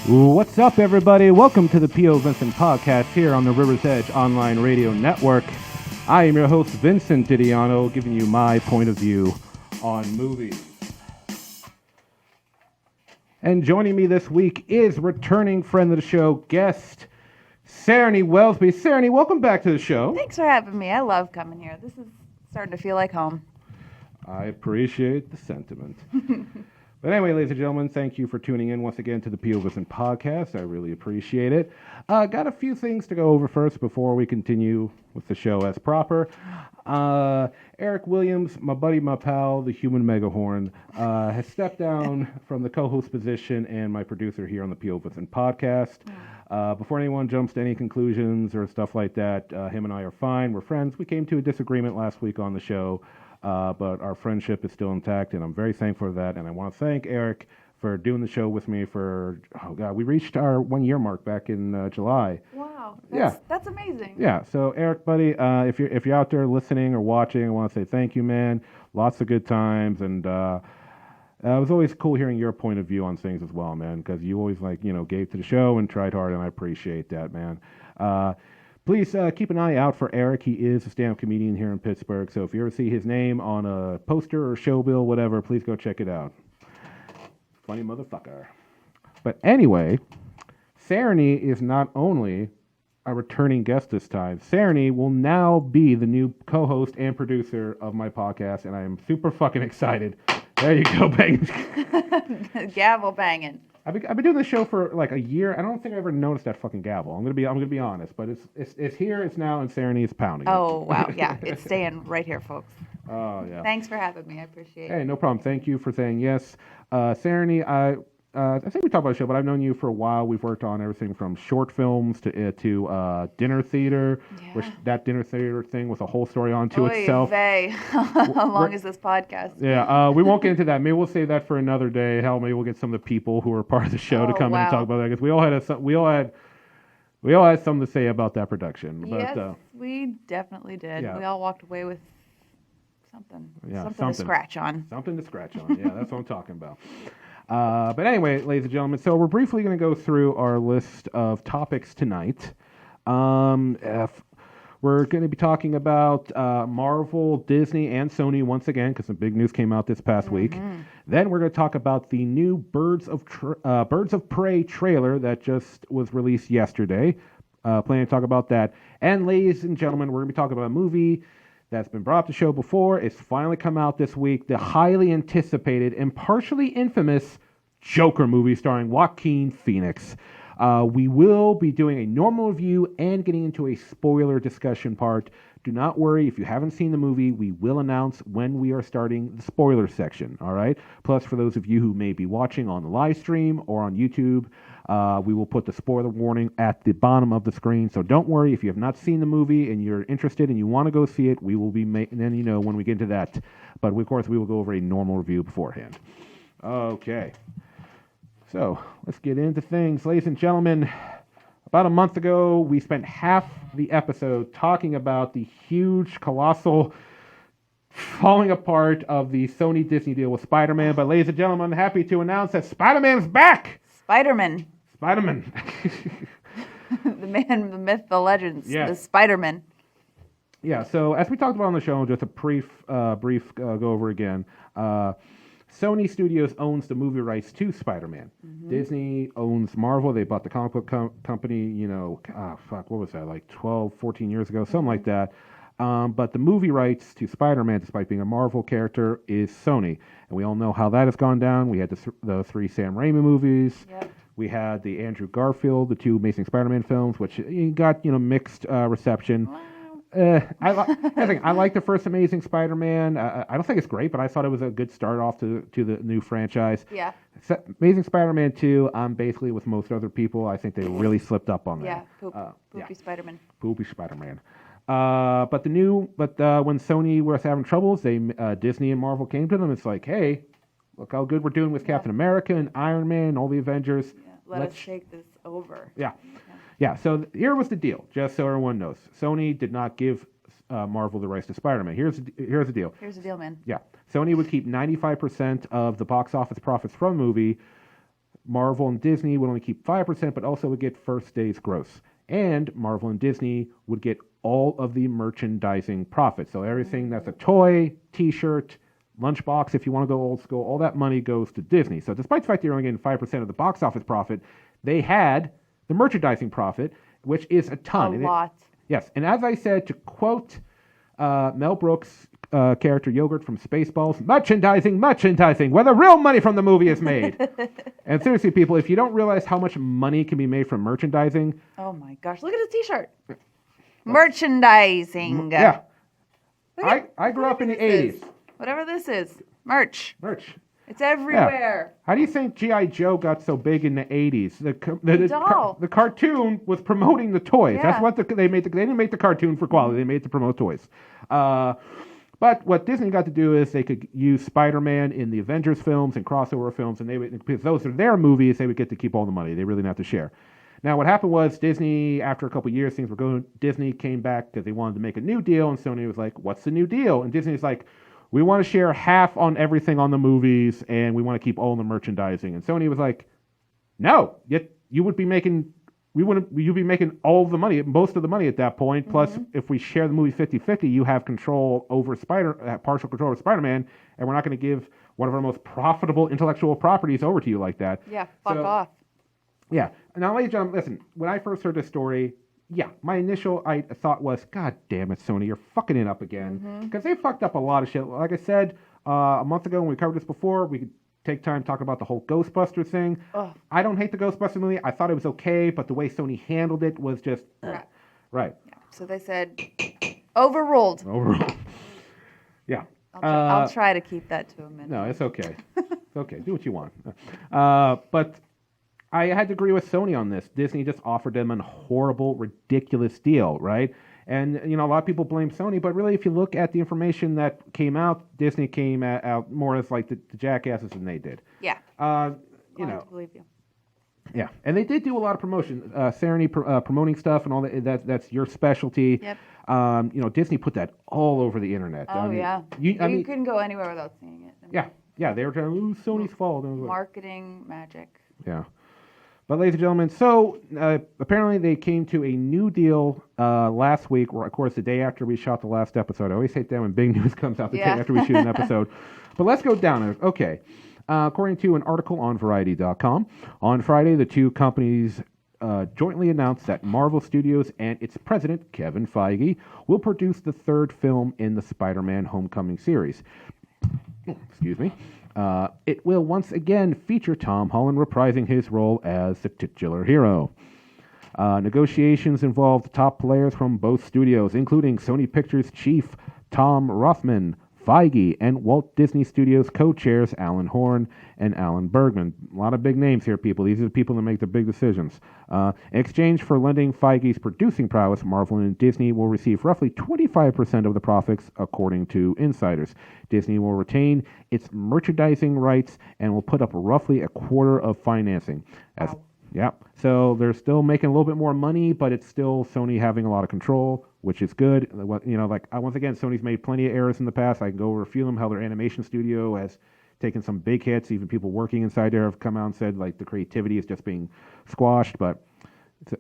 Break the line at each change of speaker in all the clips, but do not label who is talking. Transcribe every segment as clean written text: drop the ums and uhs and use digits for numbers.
What's up, everybody? Welcome to the POVincent podcast here on the River's Edge Online Radio Network. I am your host, Vincent Didiano, giving you my point of view on movies. And joining me this week is returning friend of the show, guest Sereny Welsby. Sereny, welcome back to the show.
Thanks for having me. I love coming here. This is starting to feel like home.
I appreciate the sentiment. But anyway, ladies and gentlemen, thank you for tuning in once again to the POVincent podcast. I really appreciate it. Got a few things to go over first before we continue with the show as proper. Eric Williams, my buddy, my pal, the human megahorn, has stepped down from the co-host position and my producer here on the POVincent podcast. Before anyone jumps to any conclusions or stuff like that, him and I are fine. We're friends. We came to a disagreement last week on the show. But our friendship is still intact, and I'm very thankful for that. And I want to thank Eric for doing the show with me for, we reached our 1 year mark back in July.
Wow.
Yeah.
That's amazing.
Yeah. So Eric, buddy, if you're out there listening or watching, I want to say thank you, man. Lots of good times, and it was always cool hearing your point of view on things as well, man, because you always gave to the show and tried hard, and I appreciate that, man. Please keep an eye out for Eric. He is a stand-up comedian here in Pittsburgh, so if you ever see his name on a poster or show bill, whatever, please go check it out. Funny motherfucker. But anyway, Sereny is not only a returning guest this time. Sereny will now be the new co-host and producer of my podcast, and I am super fucking excited. There you go, bang.
Gavel banging.
I've been doing this show for like a year. I don't think I ever noticed that fucking gavel. I'm gonna be honest, but it's here, it's now, and Sereny is pounding.
Oh wow, yeah, it's staying right here, folks.
Oh yeah.
Thanks for having me. I appreciate it.
Hey, no problem. Thank you for saying yes, Sereny. I think we talked about the show, but I've known you for a while. We've worked on everything from short films to dinner theater, which that dinner theater thing was a whole story onto itself.
How long is this podcast?
Yeah, we won't get into that. Maybe we'll save that for another day. Hell, maybe we'll get some of the people who are part of the show to come in and talk about that, because we all had something to say about that production.
Yes,
but,
we definitely did. Yeah. We all walked away with something to scratch on.
Something to scratch on. Yeah, that's what I'm talking about. But anyway, ladies and gentlemen, so we're briefly going to go through our list of topics tonight. We're going to be talking about Marvel, Disney, and Sony once again, because some big news came out this past week. Then we're going to talk about the new Birds of Prey trailer that just was released yesterday. Planning to talk about that. And ladies and gentlemen, we're going to be talking about a movie that's been brought up to the show before. It's finally come out this week. The highly anticipated and partially infamous Joker movie starring Joaquin Phoenix. We will be doing a normal review and getting into a spoiler discussion part. Do not worry, if you haven't seen the movie, we will announce when we are starting the spoiler section, all right? Plus, for those of you who may be watching on the live stream or on YouTube, we will put the spoiler warning at the bottom of the screen. So don't worry, if you have not seen the movie and you're interested and you want to go see it, we will be making, then when we get into that. But of course, we will go over a normal review beforehand. Okay. So let's get into things. Ladies and gentlemen, about a month ago, we spent half the episode talking about the huge, colossal falling apart of the Sony-Disney deal with Spider-Man. But ladies and gentlemen, I'm happy to announce that Spider-Man's back!
Spider-Man. The man, the myth, the legends. Yes. The Spider-Man.
Yeah, so as we talked about on the show, just a brief go over again. Sony Studios owns the movie rights to Spider-Man. Disney owns Marvel. They bought the comic book company, what was that, like 12, 14 years ago, something like that. But the movie rights to Spider-Man, despite being a Marvel character, is Sony. And we all know how that has gone down. We had the three Sam Raimi movies. Yep. We had the Andrew Garfield, the two Amazing Spider-Man films, which got, mixed reception. Wow. I like the first Amazing Spider-Man. I don't think it's great, but I thought it was a good start off to the new franchise.
Yeah.
Amazing Spider-Man 2, I'm basically with most other people. I think they really slipped up on that.
Yeah, poopy Spider-Man.
Poopy Spider-Man. But when Sony was having troubles, Disney and Marvel came to them. It's like, hey, look how good we're doing with Captain America and Iron Man and all the Avengers.
Yeah. Let's shake this over.
Yeah, so here was the deal, just so everyone knows. Sony did not give Marvel the rights to Spider-Man. Here's the deal.
Here's the deal, man.
Yeah. Sony would keep 95% of the box office profits from the movie. Marvel and Disney would only keep 5%, but also would get first day's gross. And Marvel and Disney would get all of the merchandising profits. So everything that's a toy, T-shirt, lunchbox, if you want to go old school, all that money goes to Disney. So despite the fact they're only getting 5% of the box office profit, they had the merchandising profit, which is a ton.
A lot.
Yes, and as I said, to quote Mel Brooks' character Yogurt from Spaceballs, merchandising, where the real money from the movie is made. And seriously, people, if you don't realize how much money can be made from merchandising...
Oh my gosh, look at his T-shirt. Merchandising.
Yeah. I grew up in the 80s.
Whatever this is. Merch. It's everywhere.
Yeah. How do you think G.I. Joe got so big in the 80s? The cartoon was promoting the toys. Yeah. That's what they made. They didn't make the cartoon for quality. They made it to promote toys. But what Disney got to do is they could use Spider-Man in the Avengers films and crossover films, and because those are their movies, they would get to keep all the money. They really didn't have to share. Now, what happened was Disney, after a couple of years, things were going. Disney came back because they wanted to make a new deal, and Sony was like, "What's the new deal?" And Disney's like, "We want to share half on everything on the movies, and we want to keep all the merchandising." And Sony was like, "No, you would be making, you'd be making all of the money, most of the money at that point. Plus, if we share the movie 50-50, you have control over partial control over Spider-Man, and we're not going to give one of our most profitable intellectual properties over to you like that."
Yeah, fuck off.
Yeah. Now, ladies and gentlemen, listen, when I first heard this story, my initial thought was, God damn it, Sony, you're fucking it up again. Because they fucked up a lot of shit. Like I said a month ago when we covered this before, we could take time to talk about the whole Ghostbusters thing. Ugh. I don't hate the Ghostbusters movie. I thought it was okay, but the way Sony handled it was just... Right.
Yeah. So they said, overruled.
Yeah.
I'll try to keep that to a minute.
No, it's okay. It's okay. Do what you want. But... I had to agree with Sony on this. Disney just offered them a horrible, ridiculous deal, right? And, a lot of people blame Sony, but really, if you look at the information that came out, Disney came out more as like the jackasses than they did.
Yeah.
I
believe you.
Yeah, and they did do a lot of promotion. Sereny promoting stuff and all that. That's your specialty.
Yep.
Disney put that all over the internet.
Oh, yeah. You couldn't go anywhere without seeing it.
Yeah. They were trying to Sony's fault.
Marketing magic.
Yeah. But, ladies and gentlemen, so apparently they came to a new deal last week, or, of course, the day after we shot the last episode. I always hate that when big news comes out the day after we shoot an episode. But let's go down. Okay. According to an article on Variety.com, on Friday, the two companies jointly announced that Marvel Studios and its president, Kevin Feige, will produce the third film in the Spider-Man Homecoming series. Excuse me. It will once again feature Tom Holland reprising his role as the titular hero. Negotiations involved top players from both studios, including Sony Pictures chief Tom Rothman, Feige, and Walt Disney Studios co-chairs Alan Horn and Alan Bergman. A lot of big names here, people. These are the people that make the big decisions. In exchange for lending Feige's producing prowess, Marvel and Disney will receive roughly 25% of the profits, according to insiders. Disney will retain its merchandising rights and will put up roughly a quarter of financing. Yeah, so they're still making a little bit more money, but it's still Sony having a lot of control, which is good. Once again, Sony's made plenty of errors in the past. I can go over a few of them, how their animation studio has taken some big hits. Even people working inside there have come out and said, the creativity is just being squashed, but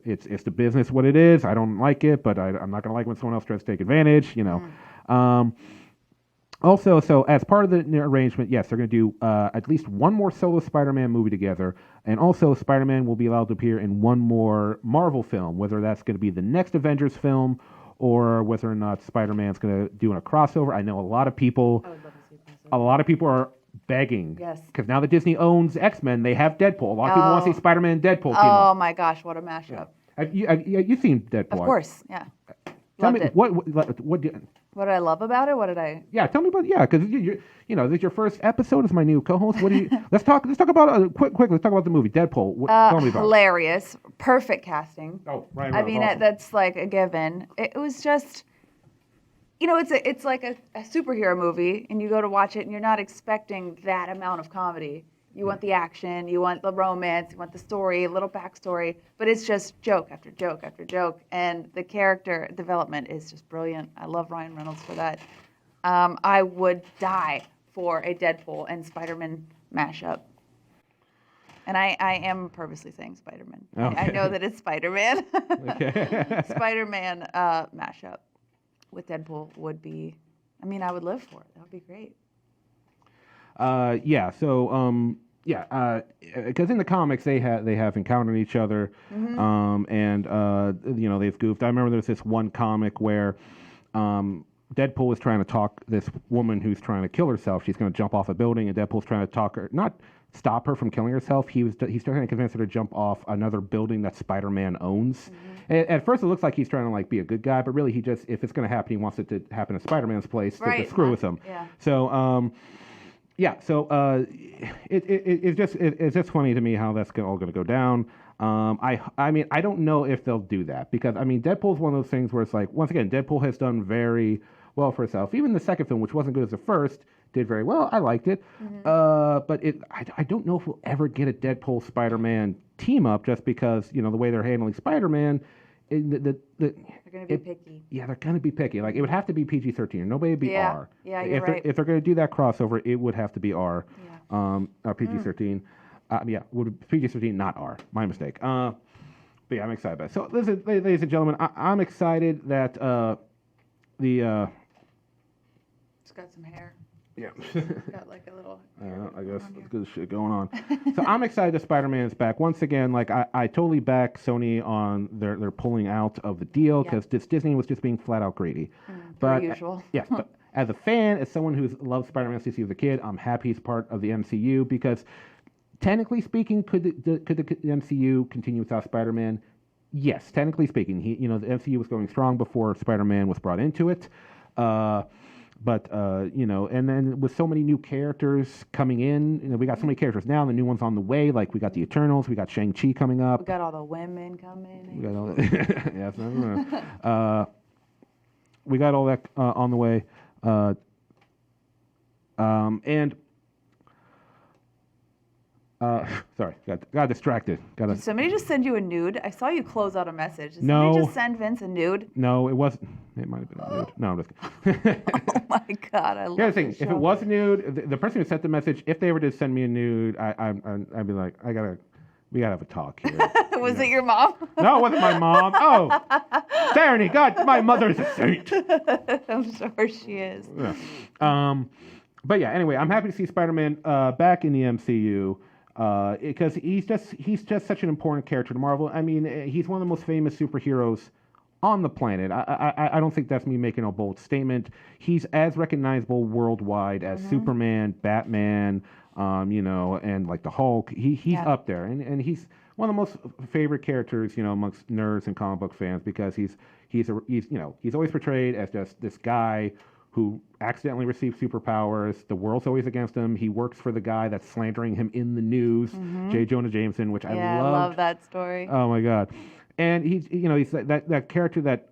it's the business what it is. I don't like it, but I'm not going to like when someone else tries to take advantage, Also, so as part of the arrangement, yes, they're going to do at least one more solo Spider-Man movie together, and also Spider-Man will be allowed to appear in one more Marvel film, whether that's going to be the next Avengers film or whether or not Spider-Man's going to do a crossover. I know a lot of people are begging.
Yes.
Because now that Disney owns X-Men, they have Deadpool. A lot of people want to see Spider-Man and Deadpool team up.
Oh my gosh, what a mashup!
Yeah. You've seen Deadpool?
Of course, yeah.
Tell me
what did I love about it? What did I?
Yeah, tell me about because this is your first episode as my new co-host. What do you? Let's talk about quick. Let's talk about the movie Deadpool. Tell me about
hilarious, perfect casting.
Oh, right.
I mean, awesome. That's like a given. It was just, it's like a superhero movie, and you go to watch it, and you're not expecting that amount of comedy. You want the action, you want the romance, you want the story, a little backstory, but it's just joke after joke after joke, and the character development is just brilliant. I love Ryan Reynolds for that. I would die for a Deadpool and Spider-Man mashup. And I am purposely saying Spider-Man.
Okay.
I know that it's Spider-Man.
Okay.
Spider-Man mashup with Deadpool would be, I mean, I would live for it. That would be great.
Yeah. So, because in the comics they have encountered each other, and they've goofed. I remember there's this one comic where Deadpool is trying to talk this woman who's trying to kill herself. She's going to jump off a building, and Deadpool's trying to talk her, not stop her from killing herself. He's trying to convince her to jump off another building that Spider-Man owns. At first, it looks like he's trying to like be a good guy, but really, if it's going to happen, he wants it to happen at Spider-Man's place to screw with him.
Yeah.
So, it's just funny to me how that's all going to go down. I mean, I don't know if they'll do that because I mean, Deadpool's one of those things where it's like, once again, Deadpool has done very well for itself. Even the second film, which wasn't good as the first, did very well. I liked it, but I don't know if we'll ever get a Deadpool Spider-Man team up just because the way they're handling Spider-Man.
They're going to be picky.
Yeah, they're going to be picky. Like, it would have to be PG-13. Nobody would be R.
Yeah, you're right.
If they're going to do that crossover, it would have to be R. Yeah. PG-13. PG-13, not R. My mistake. But yeah, I'm excited about it. So, listen, ladies and gentlemen, I'm excited that
It's got some hair.
Yeah.
Got like a little.
I guess there's good shit going on. So I'm excited that Spider-Man is back. Once again, like I totally back Sony on their pulling out of the deal because Disney was just being flat out greedy. But
usual.
Yes, but as a fan, as someone who's loved Spider-Man since he was a kid, I'm happy he's part of the MCU because technically speaking, could the MCU continue without Spider-Man? Yes, technically speaking, the MCU was going strong before Spider-Man was brought into it. But and then with so many new characters coming in, we got so many characters now, and the new ones on the way. Like we got the Eternals, we got Shang-Chi coming up.
We got all the women coming.
We got all that. Yes, we got all that on the way, and sorry, got distracted.
Did somebody just send you a nude? I saw you close out a message. Did
No.
somebody just send Vince a nude?
No, it wasn't. It might have been a nude. No, I'm just kidding.
Oh my God, I love
Here's the thing:
this
if
show.
it was a nude, the person who sent the message, if they ever did send me a nude, I'd be like, we gotta have a talk here.
Was it your mom?
No, it wasn't my mom. Oh, Sereny, God, my mother's a saint.
I'm sure she is.
Yeah. But yeah, anyway, I'm happy to see Spider-Man back in the MCU. Because he's just such an important character to Marvel. I mean, he's one of the most famous superheroes on the planet. I don't think that's me making a bold statement. He's as recognizable worldwide as Superman, Batman, and like the Hulk. He's up there, and he's one of the most favorite characters, amongst nerds and comic book fans because he's always portrayed as just this guy who accidentally received superpowers. The world's always against him. He works for the guy that's slandering him in the news, J. Jonah Jameson, which I loved.
I love that story.
Oh my God. And he's that character that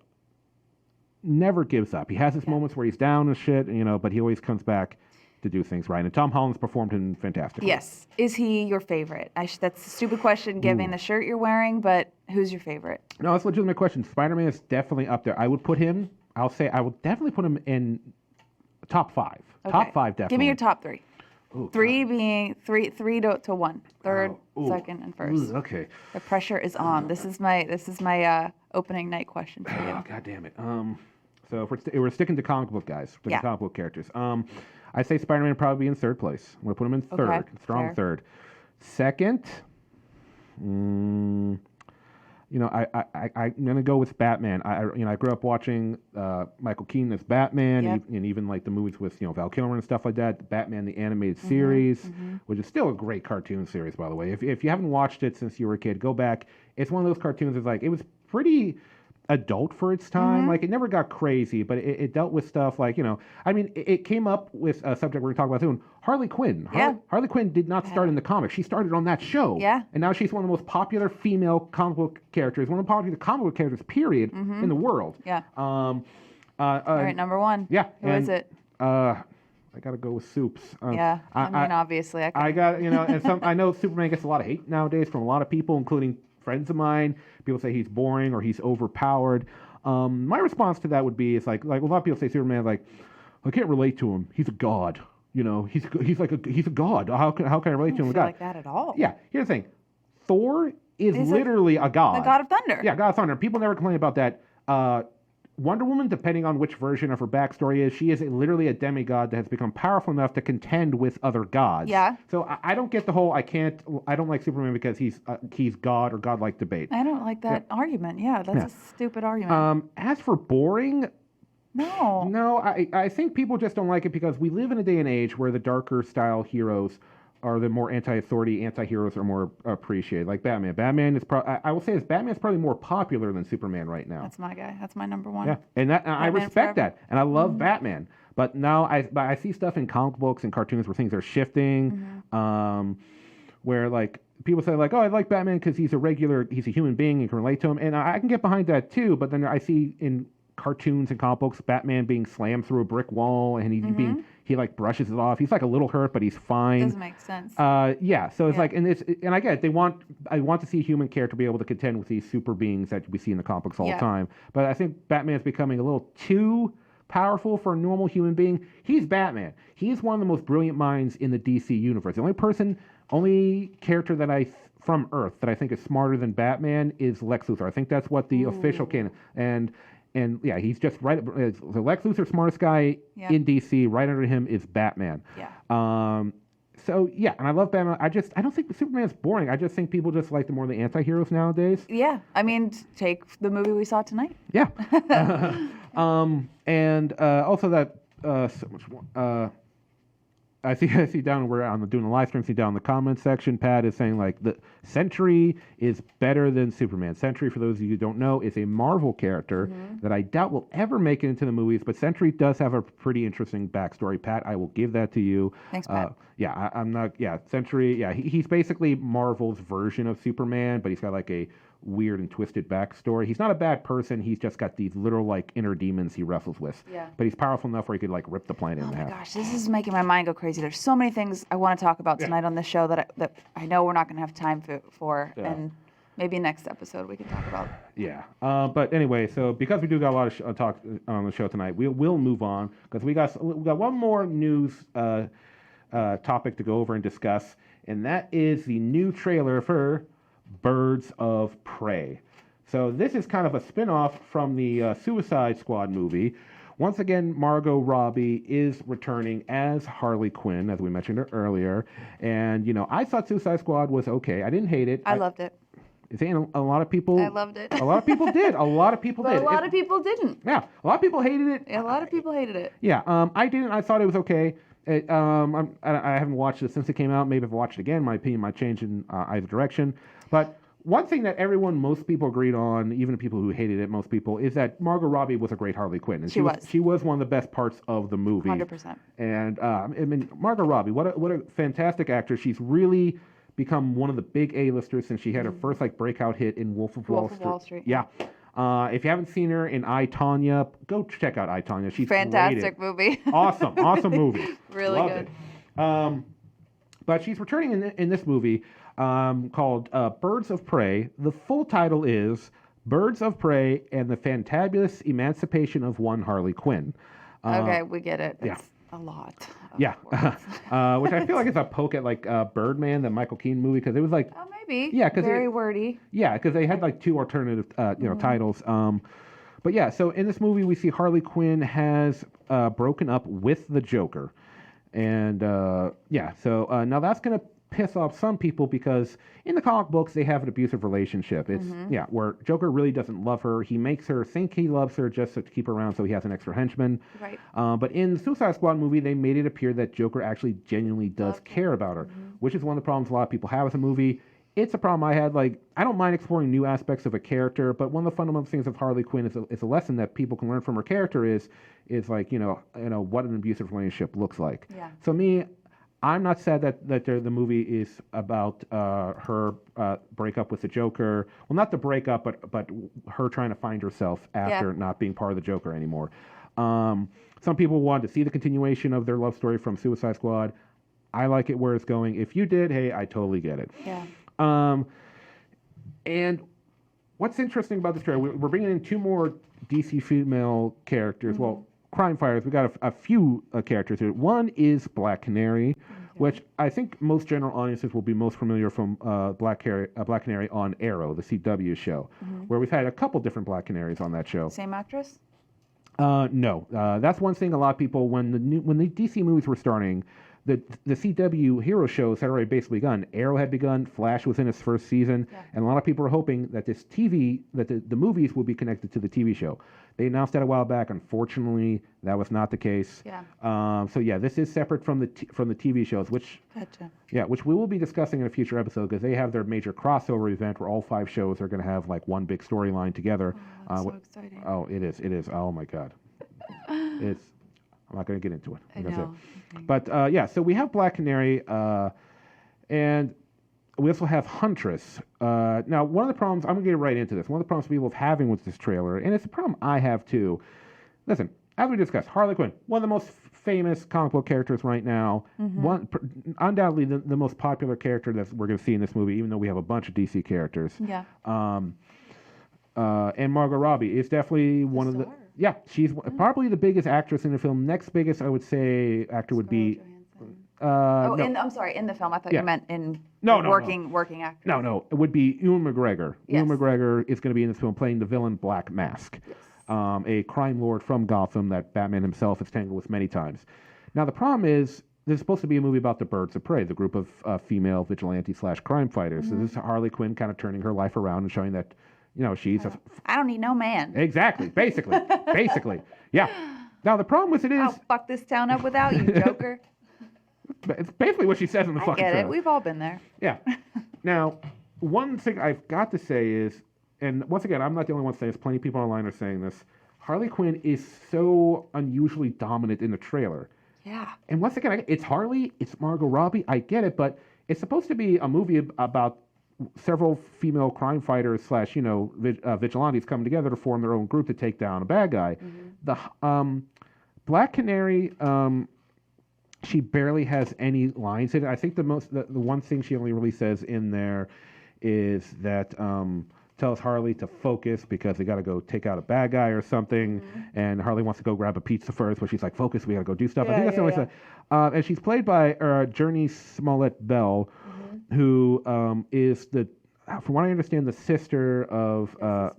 never gives up. He has his moments where he's down and shit, but he always comes back to do things right. And Tom Holland's performed him fantastically.
Yes. Is he your favorite? That's a stupid question given the shirt you're wearing, but who's your favorite?
No, that's a legitimate question. Spider-Man is definitely up there. I would put him, I would definitely put him in top 5.
Okay.
Top 5, definitely.
Give me your top 3.
Ooh,
3 being three to 1. Third, second, and first.
Ooh, okay.
The pressure is on. This is my opening night question for you.
God damn it. So if we're sticking to comic book guys, comic book characters. I say Spider-Man would probably be in third place. I'm gonna put him in third,
fair.
third. Second, I'm gonna go with Batman. I grew up watching Michael Keaton as Batman, and even like the movies with Val Kilmer and stuff like that. Batman the animated series, which is still a great cartoon series, by the way. If you haven't watched it since you were a kid, go back. It's one of those cartoons that's like it was pretty adult for its time. Like it never got crazy, but it dealt with stuff like it came up with a subject we're gonna talk about soon. Harley Quinn. Harley Quinn did not start in the comics. She started on that show.
Yeah.
And now she's one of the most popular female comic book characters, one of the popular comic book characters, period, in the world.
Yeah. All right, number 1.
Yeah.
Who is it?
I gotta go with Soups.
Obviously,
I got and I know Superman gets a lot of hate nowadays from a lot of people, including friends of mine. People say he's boring or he's overpowered. My response to that would be, it's like a lot of people say Superman, like, I can't relate to him. He's a god. he's a god. How can I relate to him?
I don't
A
feel
god?
like that at all.
Yeah. Here's the thing. Thor is
He's
literally a god.
The god of thunder.
Yeah, God of Thunder. People never complain about that. Wonder Woman, depending on which version of her backstory is, she is literally a demigod that has become powerful enough to contend with other gods.
Yeah.
So I don't get the whole I don't like Superman because he's God or godlike debate.
I don't like that argument. Yeah, that's a stupid argument.
As for boring,
no.
I think people just don't like it because we live in a day and age where the darker style heroes are the more anti-authority, anti-heroes are more appreciated. Like Batman. Batman is I will say this, Batman is probably more popular than Superman right now.
That's my guy. That's my number one.
Yeah, and I respect that, and I love Batman. But now I see stuff in comic books and cartoons where things are shifting, where like people say like, oh, I like Batman because he's a human being, you can relate to him, and I can get behind that too. But then I see in cartoons and comic books Batman being slammed through a brick wall, and he like brushes it off. He's like a little hurt, but he's fine.
Doesn't make sense.
Yeah. So it's like, and I get it. I want to see a human character be able to contend with these super beings that we see in the comic books all the time. But I think Batman's becoming a little too powerful for a normal human being. He's Batman. He's one of the most brilliant minds in the DC universe. The only character that from Earth that I think is smarter than Batman is Lex Luthor. I think that's what the official canon. And yeah, he's just right. The Lex Luthor, smartest guy in DC. Right under him is Batman.
Yeah.
So yeah, and I love Batman. I don't think Superman's boring. I just think people just like the more the anti-heroes nowadays.
Yeah. I mean, take the movie we saw tonight.
Yeah. And also that so much more. I see down where I'm doing the live stream. See down in the comments section, Pat is saying like the Sentry is better than Superman. Sentry, for those of you who don't know, is a Marvel character that I doubt will ever make it into the movies. But Sentry does have a pretty interesting backstory. Pat, I will give that to you.
Thanks, Pat.
I'm not. Yeah, Sentry. Yeah, he's basically Marvel's version of Superman, but he's got like a weird and twisted backstory. He's not a bad person. He's just got these literal like inner demons he wrestles with.
Yeah.
But he's powerful enough where he could like rip the planet in
Oh my
half.
gosh, this is making my mind go crazy. There's so many things I want to talk about tonight on the show that I know we're not going to have time for, and maybe next episode we can talk about.
Yeah. But anyway, so because we do got a lot of talk on the show tonight, we'll move on because we got one more news topic to go over and discuss, and that is the new trailer for Birds of Prey. So this is kind of a spin-off from the Suicide Squad movie. Once again, Margot Robbie is returning as Harley Quinn, as we mentioned earlier. And, I thought Suicide Squad was okay. I didn't hate it.
I loved it.
A lot of people...
I loved it.
A lot of people did. A lot of people
But
did.
a lot of people didn't.
Yeah, a lot of people hated it.
A lot of people hated it.
Yeah, I didn't. I thought it was okay. I haven't watched it since it came out. Maybe if I watch it again, my opinion might change in either direction. But one thing that most people agreed on, even the people who hated it, most people, is that Margot Robbie was a great Harley Quinn. And she was one of the best parts of the movie.
100%.
And I mean, Margot Robbie, what a fantastic actress. She's really become one of the big A-listers since she had her first like breakout hit in Wolf of Wall Street. Yeah. If you haven't seen her in I, Tonya, go check out I, Tonya. She's
fantastic movie.
Awesome movie.
Really
Loved
good.
It. But she's returning in this movie called Birds of Prey. The full title is Birds of Prey and the Fantabulous Emancipation of One Harley Quinn.
Okay, we get it. It's a lot. Which I feel like it's a poke at like Birdman, the Michael Keaton movie, because it was like... Oh, maybe.
Yeah,
very wordy.
Yeah, because they had like two alternative titles. But yeah, so in this movie we see Harley Quinn has broken up with the Joker. And so now that's going to piss off some people because in the comic books they have an abusive relationship. It's where Joker really doesn't love her. He makes her think he loves her just to keep her around so he has an extra henchman.
Right.
But in the Suicide Squad movie, they made it appear that Joker actually genuinely does care about her, which is one of the problems a lot of people have with the movie. It's a problem I had. Like, I don't mind exploring new aspects of a character, but one of the fundamental things of Harley Quinn is a lesson that people can learn from her character is like, what an abusive relationship looks like.
Yeah.
So me, I'm not sad that the movie is about her breakup with the Joker. Well, not the breakup, but her trying to find herself after not being part of the Joker anymore. Some people wanted to see the continuation of their love story from Suicide Squad. I like it where it's going. If you did, hey, I totally get it.
Yeah.
And what's interesting about this trailer, we're bringing in two more DC female characters. Well, crime fighters, we got a few characters here. One is Black Canary, which I think most general audiences will be most familiar from Black Canary on Arrow, the CW show, where we've had a couple different Black Canaries on that show.
Same actress?
No, that's one thing. A lot of people, when the DC movies were starting, the CW hero shows had already basically begun. Arrow had begun. Flash was in its first season, and a lot of people were hoping that the movies would be connected to the TV show. They announced that a while back. Unfortunately, that was not the case.
Yeah.
So yeah, this is separate from the TV shows, which which we will be discussing in a future episode because they have their major crossover event where all 5 shows are going to have like one big storyline together.
Oh, that's so exciting.
Oh, it is. It is. Oh my God. I'm not going to get into it.
I know. Okay.
But yeah, so we have Black Canary, and we also have Huntress. Now, one of the problems, I'm going to get right into this. One of the problems people are having with this trailer, and it's a problem I have too. Listen, as we discussed, Harley Quinn, one of the most famous comic book characters right now. Undoubtedly the most popular character that we're going to see in this movie, even though we have a bunch of DC characters.
Yeah.
And Margot Robbie is definitely one of the. Yeah, she's probably the biggest actress in the film. Next biggest, I would say, actor would be.
I'm sorry, in the film. I thought you meant in working actor.
No, it would be Ewan McGregor.
Yes.
Ewan McGregor is going to be in this film playing the villain Black Mask, a crime lord from Gotham that Batman himself has tangled with many times. Now, the problem is, this is supposed to be a movie about the Birds of Prey, the group of female vigilante/crime fighters. So this is Harley Quinn kind of turning her life around and showing that, she's
I don't need no man.
Exactly. Basically. Yeah. Now, the problem with it is...
I'll fuck this town up without you, Joker.
It's basically what she says in the fucking
trailer. I get it.
trailer.
We've all been there.
Yeah. Now, one thing I've got to say is, and once again, I'm not the only one saying this, plenty of people online are saying this, Harley Quinn is so unusually dominant in the trailer.
Yeah.
And once again, it's Harley, it's Margot Robbie, I get it, but it's supposed to be a movie about several female crime fighters / vigilantes coming together to form their own group to take down a bad guy. The Black Canary, she barely has any lines in it. I think the one thing she only really says in there is that tells Harley to focus because they got to go take out a bad guy or something, and Harley wants to go grab a pizza first, but she's like, focus, we got to go do stuff. I think that's the only thing. And she's played by Journey Smollett-Bell, who is from what I understand, the sister of
Smollett?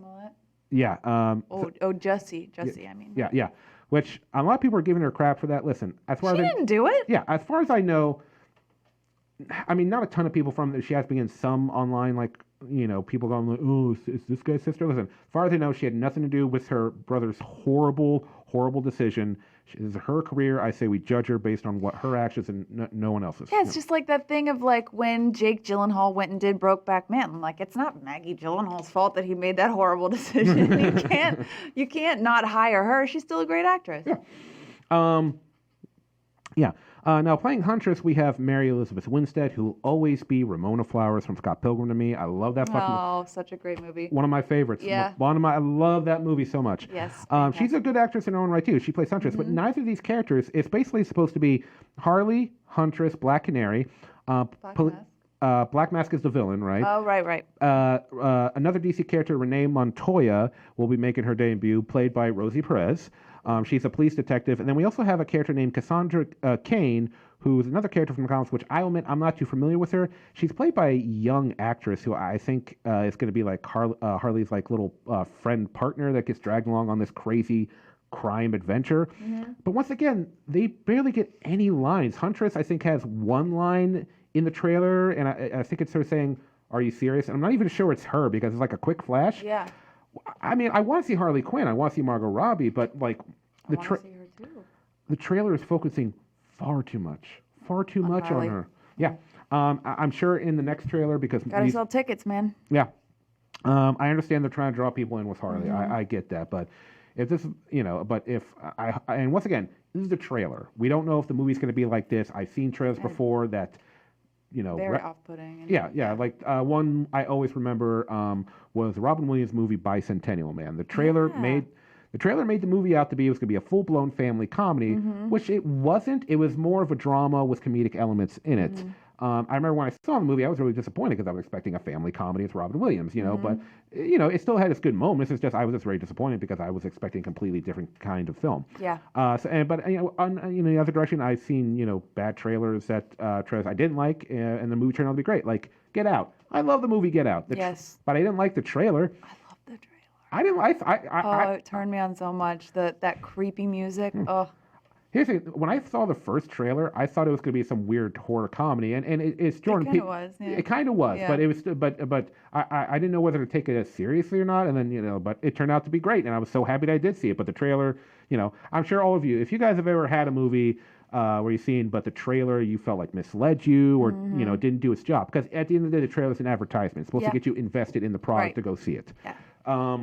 Jesse. I mean.
Yeah. Which a lot of people are giving her crap for that. Listen, as far
she
as
didn't do it.
Yeah, as far as I know, I mean, not a ton of people from there. She has been in some online, like, people going like, oh, is this guy's sister? Listen, as far as I know, she had nothing to do with her brother's horrible decision. This is her career. I say we judge her based on what her actions and no one else's.
Yeah, it's just like that thing of like when Jake Gyllenhaal went and did Brokeback Mountain. Like, it's not Maggie Gyllenhaal's fault that he made that horrible decision. You can't not hire her. She's still a great actress.
Yeah. Now, playing Huntress, we have Mary Elizabeth Winstead, who will always be Ramona Flowers from Scott Pilgrim to me. I love that fucking movie.
Oh, such a great movie.
One of my favorites.
Yeah.
I love that movie so much.
Yes.
She's a good actress in her own right, too. She plays Huntress, but neither of these characters, it's basically supposed to be Harley, Huntress, Black Canary. Black Mask is the villain, right?
Oh, right.
Another DC character, Renee Montoya, will be making her debut, played by Rosie Perez. She's a police detective. And then we also have a character named Cassandra Cain, who's another character from the comics, which I admit I'm not too familiar with her. She's played by a young actress who I think is going to be like Harley's like little friend partner that gets dragged along on this crazy crime adventure. But once again, they barely get any lines. Huntress, I think, has one line in the trailer, and I think it's her saying, "Are you serious?" And I'm not even sure it's her because it's like a quick flash.
Yeah.
I mean, I want to see Harley Quinn. I want to see Margot Robbie, but like
I want to see her too.
The trailer is focusing far too much on her. Yeah. I'm sure in the next trailer because
gotta sell tickets, man.
Yeah. I understand they're trying to draw people in with Harley. I get that, but if this, and once again, this is the trailer. We don't know if the movie's going to be like this. I've seen trailers before that.
Very off-putting.
Yeah. Like one I always remember was the Robin Williams movie Bicentennial Man. The trailer made the movie out to be it was going to be a full-blown family comedy, which it wasn't. It was more of a drama with comedic elements in it. I remember when I saw the movie, I was really disappointed because I was expecting a family comedy with Robin Williams, but it still had its good moments. It's just I was just very disappointed because I was expecting a completely different kind of film.
Yeah.
But the other direction, I've seen bad trailers trailers I didn't like, and the movie turned out to be great. Like Get Out, I love the movie Get Out.
Yes.
But I didn't like the trailer.
I love the trailer.
I didn't like.
It turned me on so much. That creepy music. Oh.
Here's the thing, when I saw the first trailer, I thought it was going to be some weird horror comedy, and it's Jordan Peele. It kind of was,
Yeah.
but it was, but I didn't know whether to take it as seriously or not, and then but it turned out to be great, and I was so happy that I did see it. But the trailer, I'm sure all of you, if you guys have ever had a movie where you've seen, but the trailer you felt like misled you or didn't do its job, because at the end of the day, the trailer is an advertisement. It's supposed to get you invested in the product to go see it.
Yeah.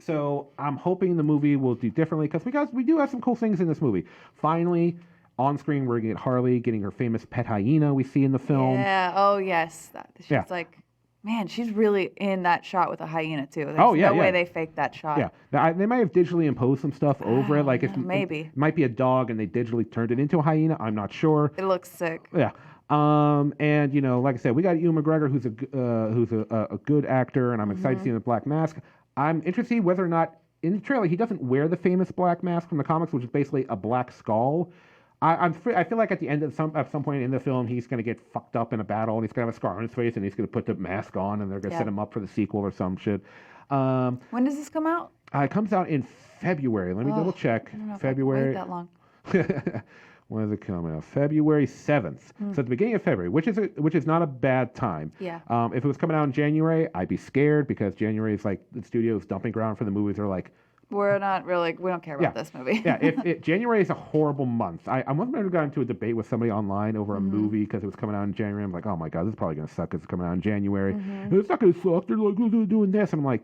So I'm hoping the movie will do differently because we do have some cool things in this movie. Finally, on screen, we're going to get Harley getting her famous pet hyena we see in the film.
Yeah. Oh, yes. She's like, man, she's really in that shot with a hyena, too. There's
no
way they faked that shot.
Yeah. Now, they might have digitally imposed some stuff over it. Like
maybe.
It might be a dog and they digitally turned it into a hyena. I'm not sure.
It looks sick.
Yeah. And like I said, we got Ewan McGregor, who's a good actor, and I'm excited to see him in the Black Mask. I'm interested to see whether or not in the trailer he doesn't wear the famous black mask from the comics, which is basically a black skull. I feel like at the end of some point in the film he's going to get fucked up in a battle and he's going to have a scar on his face and he's going to put the mask on and they're going to set him up for the sequel or some shit.
When does this come out?
It comes out in February. Let me double check.
I don't know
February.
If I can wait that long.
When is it coming out? February 7th. So at the beginning of February, which is not a bad time.
Yeah.
If it was coming out in January, I'd be scared because January is like the studio's dumping ground for the movies. They're like,
we don't care about this movie.
Yeah, if January is a horrible month. I once got into a debate with somebody online over a movie because it was coming out in January. I'm like, oh my God, this is probably going to suck because it's coming out in January. It's not going to suck. They're like, doing this. And I'm like,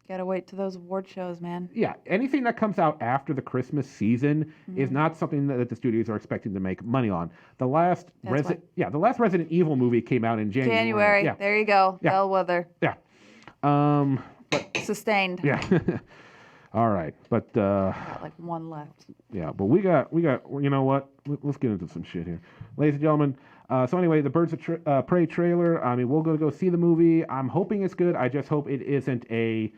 gotta wait to those award shows, man.
Yeah, anything that comes out after the Christmas season is not something that the studios are expecting to make money on. The last Resident Evil movie came out in January.
Yeah. There you go.
Yeah.
Bellwether.
Yeah.
But sustained.
Yeah. All right, but
got like one left.
Yeah, but we got. You know what? Let's get into some shit here, ladies and gentlemen. So anyway, the Birds of Prey trailer. I mean, we're gonna go see the movie. I'm hoping it's good. I just hope it isn't a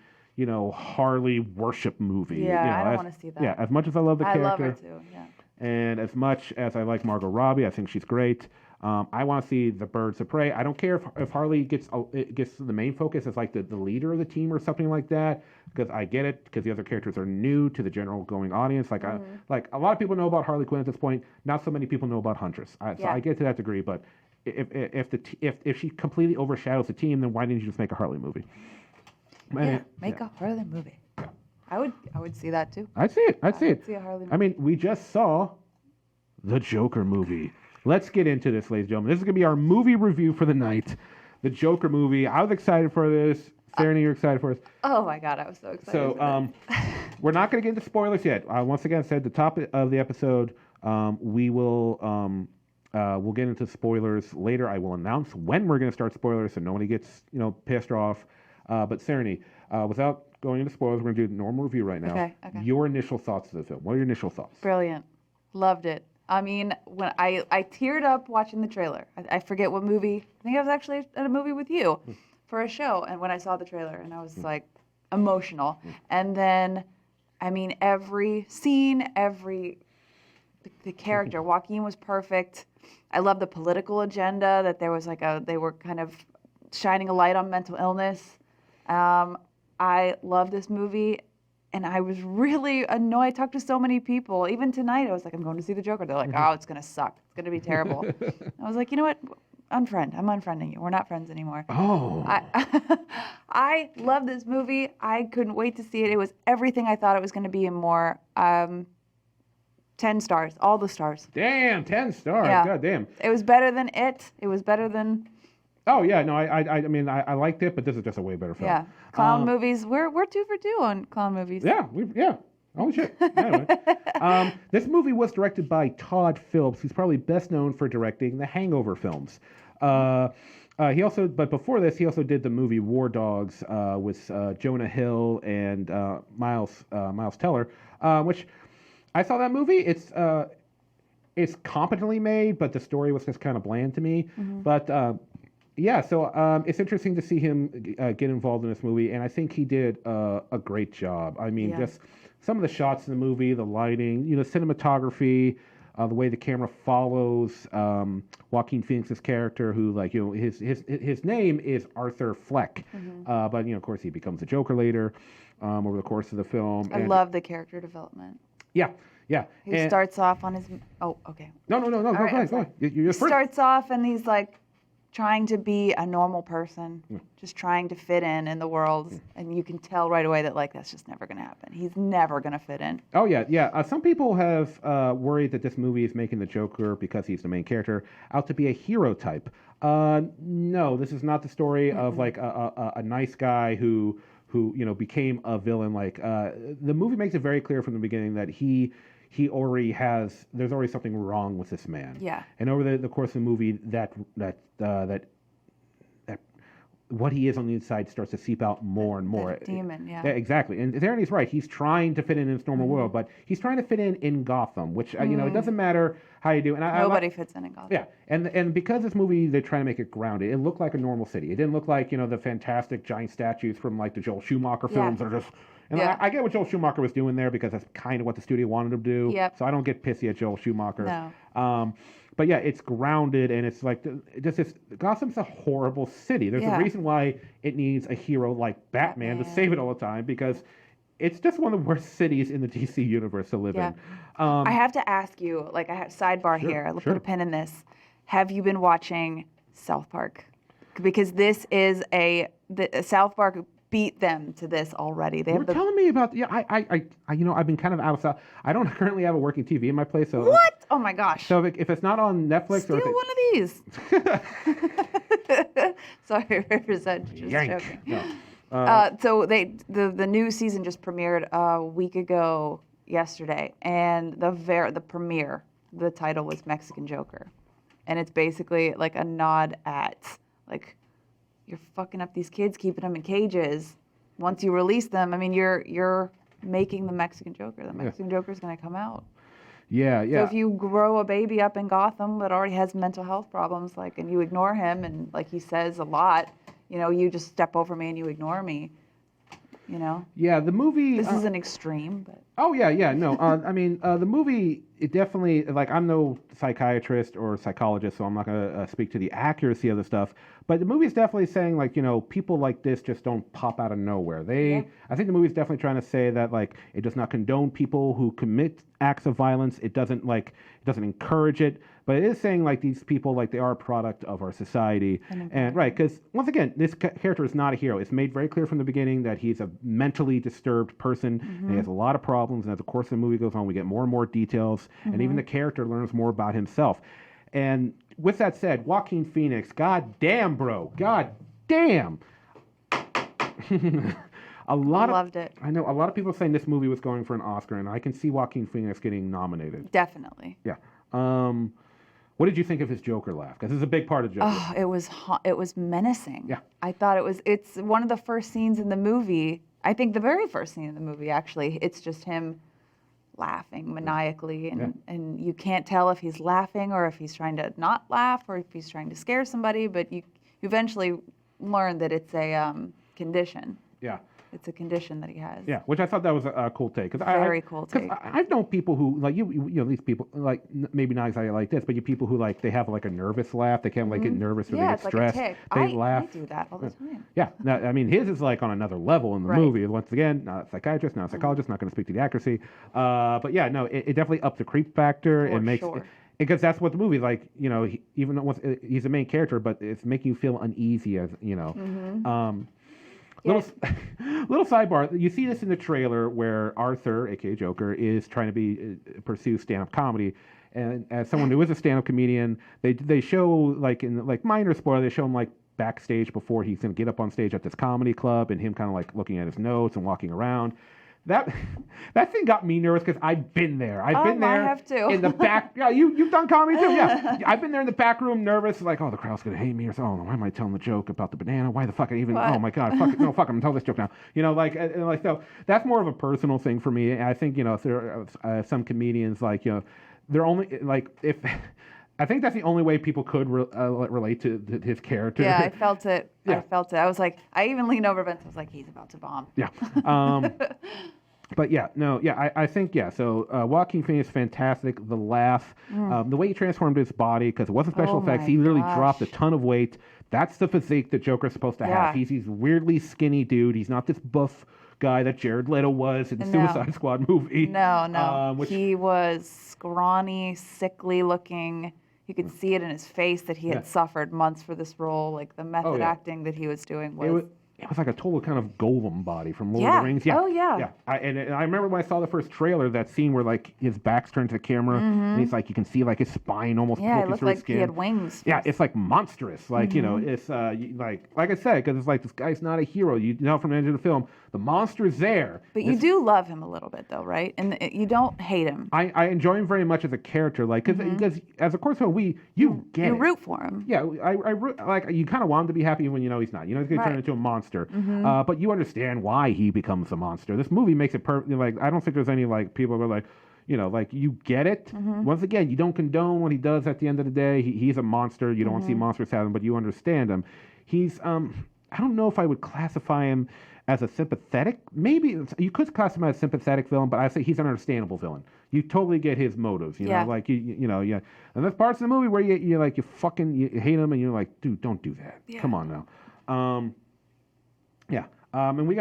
Harley worship movie.
Yeah, I don't want to see that.
Yeah, as much as I love the character.
I love her too, yeah.
And as much as I like Margot Robbie, I think she's great. I want to see the Birds of Prey. I don't care if Harley gets the main focus as like the leader of the team or something like that, because I get it, because the other characters are new to the general going audience. Like like a lot of people know about Harley Quinn at this point. Not so many people know about Huntress. So I get to that degree, but if she completely overshadows the team, then why didn't you just make a Harley movie?
Make a Harley movie. Yeah. I would see that too.
I'd see it. I'd see
a Harley movie.
I mean, we just saw the Joker movie. Let's get into this, ladies and gentlemen. This is going to be our movie review for the night. The Joker movie. I was excited for this. Sereny, you're excited for this?
Oh my God, I was so excited.
So we're not going to get into spoilers yet. Once again, I said at the top of the episode, we will we'll get into spoilers later. I will announce when we're going to start spoilers so nobody gets pissed off. But Sereny, without going into spoilers, we're going to do a normal review right now.
Okay.
Your initial thoughts of the film. What are your initial thoughts?
Brilliant. Loved it. I mean, when I teared up watching the trailer. I forget what movie. I think I was actually at a movie with you for a show, and when I saw the trailer, and I was like emotional. And then, I mean, every scene, the character, Joaquin was perfect. I love the political agenda that there was they were kind of shining a light on mental illness. I love this movie. And I was really annoyed. I talked to so many people. Even tonight, I was like, I'm going to see the Joker. They're like, oh, it's going to suck. It's going to be terrible. I was like, you know what? I'm unfriending you. We're not friends anymore.
Oh.
I love this movie. I couldn't wait to see it. It was everything I thought it was going to be and more. 10 stars. All the stars.
Damn, 10 stars.
Yeah.
God damn.
It was better than It. It was better than...
Oh yeah, no, I mean I liked it, but this is just a way better film.
Yeah, clown movies. We're 2 for 2 on clown movies.
Yeah, holy shit. Anyway, this movie was directed by Todd Phillips, who's probably best known for directing the Hangover films. But before this, he also did the movie War Dogs with Jonah Hill and Miles Teller, which I saw that movie. it's competently made, but the story was just kind of bland to me. But yeah, so it's interesting to see him get involved in this movie, and I think he did a great job. I mean,
Yeah.
just some of the shots in the movie, the lighting, cinematography, the way the camera follows Joaquin Phoenix's character, who his name is Arthur Fleck, but of course he becomes a Joker later over the course of the film.
I love the character development.
Yeah, yeah.
He starts off on his. Oh, okay.
No. Go ahead. You're first.
Starts off and he's like trying to be a normal person, just trying to fit in the world, and you can tell right away that that's just never going to happen. He's never going to fit in.
Oh yeah. Some people have worried that this movie is making the Joker, because he's the main character, out to be a hero type. No, this is not the story of a nice guy who became a villain. The movie makes it very clear from the beginning that there's already something wrong with this man.
Yeah.
And over the course of the movie, that what he is on the inside starts to seep out more and more.
The demon, yeah.
Exactly. And Sereny's right. He's trying to fit in his normal world, but he's trying to fit in Gotham, which, it doesn't matter how you do. And
Nobody fits in Gotham.
Yeah. And because this movie, they're trying to make it grounded, it looked like a normal city. It didn't look like, the fantastic giant statues from the Joel Schumacher films that are just... And I get what Joel Schumacher was doing there, because that's kind of what the studio wanted him to do.
Yep.
So I don't get pissy at Joel Schumacher.
No.
But yeah, it's grounded, and it's Gotham's a horrible city. There's a reason why it needs a hero like Batman to save it all the time, because it's just one of the worst cities in the DC universe to live in.
I have to ask you, I have sidebar here. I'll put a pin in this. Have you been watching South Park? Because this is South Park beat them to this already. They have
telling me about I've been kind of out of stuff. I don't currently have a working TV in my place. So
what? Oh my gosh!
So if it's not on Netflix,
steal one of these. Sorry, represent. Just joking. No. So the new season just premiered a week ago yesterday, and the premiere, the title was Mexican Joker, and it's basically a nod at you're fucking up these kids, keeping them in cages. Once you release them, you're making the Mexican Joker. The Mexican Joker's going to come out.
Yeah.
So if you grow a baby up in Gotham that already has mental health problems, and you ignore him, and he says a lot, you just step over me and you ignore me,
Yeah, the movie...
This is an extreme, but...
Oh, yeah, no. The movie, it definitely... I'm no psychiatrist or psychologist, so I'm not going to speak to the accuracy of the stuff. But the movie's definitely saying, people like this just don't pop out of nowhere. I think the movie's definitely trying to say that, it does not condone people who commit acts of violence. It doesn't encourage it. But it is saying, these people, they are a product of our society. And right, because, once again, this character is not a hero. It's made very clear from the beginning that he's a mentally disturbed person, and he has a lot of problems. And as the course of the movie goes on, we get more and more details, and even the character learns more about himself. And with that said, Joaquin Phoenix, god damn, bro. God damn.
Loved it.
I know a lot of people saying this movie was going for an Oscar, and I can see Joaquin Phoenix getting nominated.
Definitely.
Yeah. What did you think of his Joker laugh? Because this is a big part of Joker.
Oh, it was menacing.
Yeah.
I thought it's one of the first scenes in the movie. I think the very first scene in the movie, actually. It's just him laughing maniacally, and you can't tell if he's laughing or if he's trying to not laugh or if he's trying to scare somebody, but you eventually learn that it's a condition.
Yeah.
It's a condition that he has.
Yeah, which I thought that was a cool take.
Very cool take.
I've known people who, these people, maybe not exactly like this, but you people who, they have, a nervous laugh. They can't, get nervous or they get stressed.
Like a tick.
They laugh.
I do that all the time.
Yeah. Now, his is, on another level in the movie. Once again, not a psychiatrist, not a psychologist, not going to speak to the accuracy. But, yeah, no, it definitely ups the creep factor.
For
it makes...
sure.
Because that's what the movie even though he's the main character, but it's making you feel uneasy as, Little sidebar. You see this in the trailer where Arthur, aka Joker, is trying to pursue stand-up comedy, and as someone who is a stand-up comedian, they show in minor spoiler, they show him backstage before he's gonna get up on stage at this comedy club, and him kind of looking at his notes and walking around. That thing got me nervous because I've been there. I've been there.
I have too.
In the back. Yeah, you've done comedy too. Yeah, I've been there in the back room, nervous, oh, the crowd's gonna hate me, or oh, why am I telling the joke about the banana? Why the fuck I even? What? Oh my god, fuck it, no, fuck it, I'm tell this joke now. So that's more of a personal thing for me. I think if there are some comedians they're only like if. I think that's the only way people could relate to his character.
Yeah, I felt it.
Yeah.
I felt it. I was like, I even leaned over Vince. I was like, he's about to bomb.
Yeah. But yeah, no, yeah, I think, yeah. So Joaquin Phoenix, fantastic. The laugh, the way he transformed his body, because it wasn't special effects.
my
He literally
gosh.
dropped a ton of weight. That's the physique that Joker's supposed to
Yeah.
have. He's weirdly skinny dude. He's not this buff guy that Jared Leto was in the
No.
Suicide Squad movie.
No.
Which,
He was scrawny, sickly looking. You could see it in his face that he had suffered months for this role. Like the method
yeah.
acting that he was doing
it was like a total kind of golem body from Lord of
Yeah.
the Rings. Yeah.
Oh, yeah.
Yeah. And I remember when I saw the first trailer, that scene where like his back's turned to the camera and he's like, you can see like his spine almost
Yeah, it
poking
looked
through his
like
skin.
he had wings.
Yeah, it's like monstrous. Like, you know, it's like I said, because it's like this guy's not a hero. You know from the end of the film, the monster's there.
But you do love him a little bit, though, right? And you don't hate him.
I enjoy him very much as a character, like because as a course of you get
You
it.
root for him.
Yeah, I like you kind of want him to be happy when you know he's not. You know he's going to turn
Right.
into a monster, but you understand why he becomes a monster. This movie makes it perfect. Like I don't think there's any like people who are like, you know, like you get it. Once again, you don't condone what he does. At the end of the day, he's a monster. You don't want to see monsters have him, but you understand him. He's I don't know if I would classify him as a sympathetic. Maybe you could classify him as a sympathetic villain, but I say he's an understandable villain. You totally get his motives. You
Yeah.
know, like you know, yeah. And there's parts of the movie where you like you hate him and you're like, dude, don't do that.
Yeah.
Come on now. Yeah. And we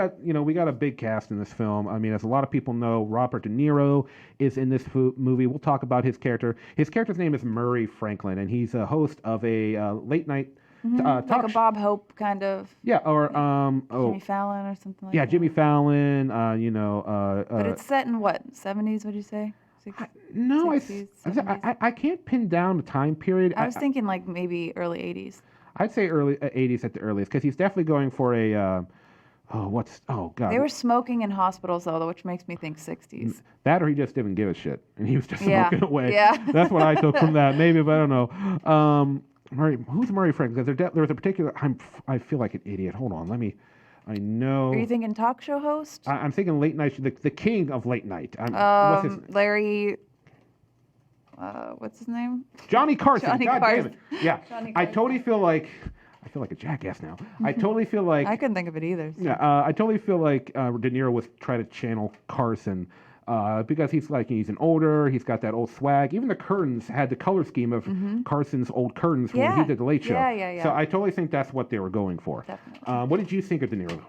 got a big cast in this film. I mean, as a lot of people know, Robert De Niro is in this movie. We'll talk about his character. His character's name is Murray Franklin, and he's a host of a late night
Like
talk
a
show.
Bob Hope kind of.
Yeah, or
Jimmy Fallon or something like
yeah,
that.
Jimmy Fallon.
But it's set in what, 70s, would you say?
No,
60s, 70s?
I can't pin down the time period.
I was thinking like maybe early 80s.
I'd say early 80s at the earliest, because he's definitely going for a. God.
They were smoking in hospitals, though, which makes me think 60s.
That or he just didn't give a shit, and he was just
Yeah.
smoking away.
Yeah.
That's what I took from that. Maybe, but I don't know. Who's Murray Franklin? Because there's a particular. I feel like an idiot. Hold on, I know.
Are you thinking talk show host?
I'm thinking late night. The king of late night. What's his?
Larry. What's his name?
Johnny Carson.
Johnny
God
Carson.
damn it. Yeah.
Johnny
I
Carson.
totally feel like. I feel like a jackass now. I totally feel like.
I couldn't think of it either. So.
Yeah, I totally feel like De Niro was trying to channel Carson because he's an older, he's got that old swag. Even the curtains had the color scheme of Carson's old curtains from when he did the Late Show.
Yeah.
So I totally think that's what they were going for.
Definitely.
What did you think of De Niro?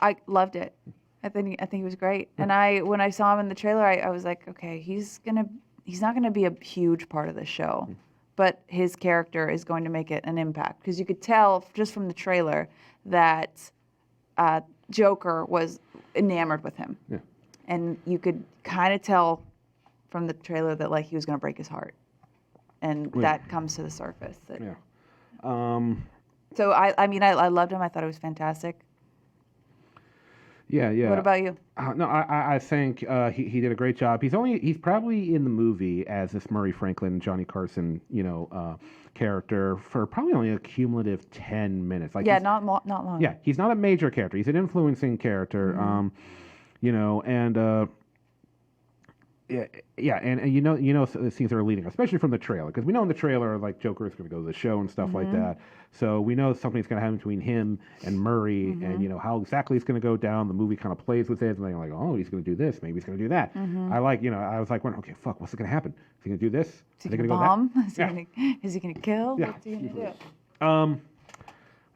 I loved it. I think he was great. And when I saw him in the trailer, I was like, okay, he's not gonna be a huge part of the show, but his character is going to make it an impact, because you could tell just from the trailer that Joker was enamored with him.
Yeah.
And you could kind of tell from the trailer that like he was going to break his heart, and that comes to the surface.
Yeah.
So I loved him. I thought it was fantastic.
Yeah.
What about you?
No, I think he did a great job. He's probably in the movie as this Murray Franklin, Johnny Carson, character for probably only a cumulative 10 minutes. Like
Not long.
Yeah, he's not a major character. He's an influencing character. And so the scenes are leading, especially from the trailer, because we know in the trailer like Joker is going to go to the show and stuff like that. So we know something's going to happen between him and Murray, and how exactly it's going to go down. The movie kind of plays with it, and they're like, oh, he's going to do this, maybe he's going to do that. I was like, okay, fuck, what's going to happen? Is he going to do this?
Is he
Are they
going to
go
bomb?
that?
Is he going to kill?
Yeah.
What's he going to do?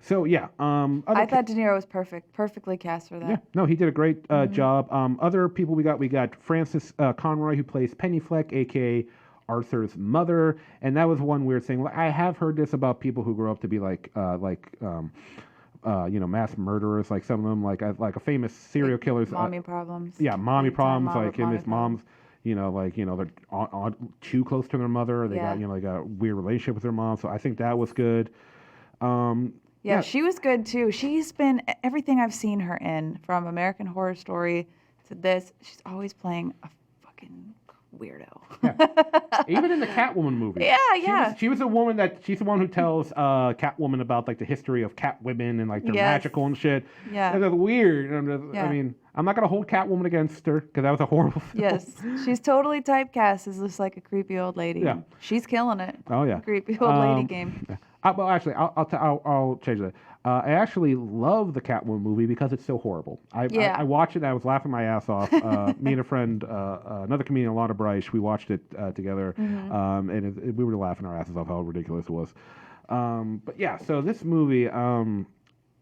So yeah,
I thought De Niro was perfectly cast for that.
yeah, no, he did a great job. Other people we got Frances Conroy, who plays Penny Fleck, aka Arthur's mother, and that was one weird thing. I have heard this about people who grow up to be mass murderers, like some of them, like a famous serial killers.
Mommy problems.
Yeah, mommy
Big time
problems, like him, his mom's. They're too close to their mother. Or they got a weird relationship with their mom. So I think that was good.
Yeah, she was good too. She's been everything I've seen her in, from American Horror Story to this. She's always playing a fucking weirdo.
Even in the Catwoman movie.
Yeah.
She's the one who tells Catwoman about like the history of cat women and like they're magical and shit.
Yeah.
And they're weird. I mean, I'm not gonna hold Catwoman against her because that was a horrible film.
Yes, she's totally typecast as this like a creepy old lady.
Yeah.
She's killing it.
Oh yeah.
Creepy old lady game.
Well, actually, I'll change that. I actually love the Catwoman movie because it's so horrible. I watched it. I was laughing my ass off. Me and a friend, another comedian, Alana Bryce, we watched it together, and we were laughing our asses off how ridiculous it was. But yeah, so this movie.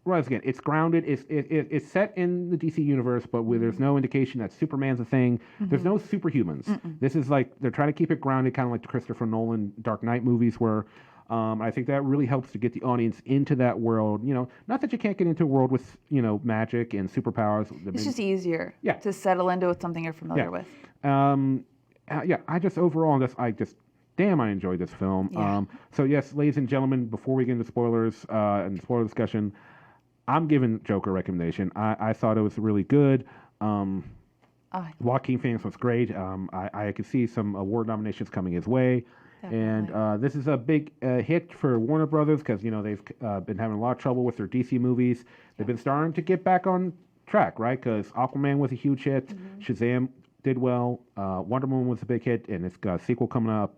Once again, it's grounded. It's set in the DC universe, but where there's no indication that Superman's a thing. There's no superhumans. This is like they're trying to keep it grounded, kind of like the Christopher Nolan Dark Knight movies, where I think that really helps to get the audience into that world. You know, not that you can't get into a world with magic and superpowers.
It's just easier to settle into something you're familiar with.
I just overall damn, I enjoyed this film.
Yeah.
So yes, ladies and gentlemen, before we get into spoilers and spoiler discussion, I'm giving Joker a recommendation. I thought it was really good. Joaquin Phoenix was great. I could see some award nominations coming his way. Definitely. And this is a big hit for Warner Brothers because they've been having a lot of trouble with their DC movies. They've been starting to get back on track, right? Because Aquaman was a huge hit. Shazam did well. Wonder Woman was a big hit, and it's got a sequel coming up.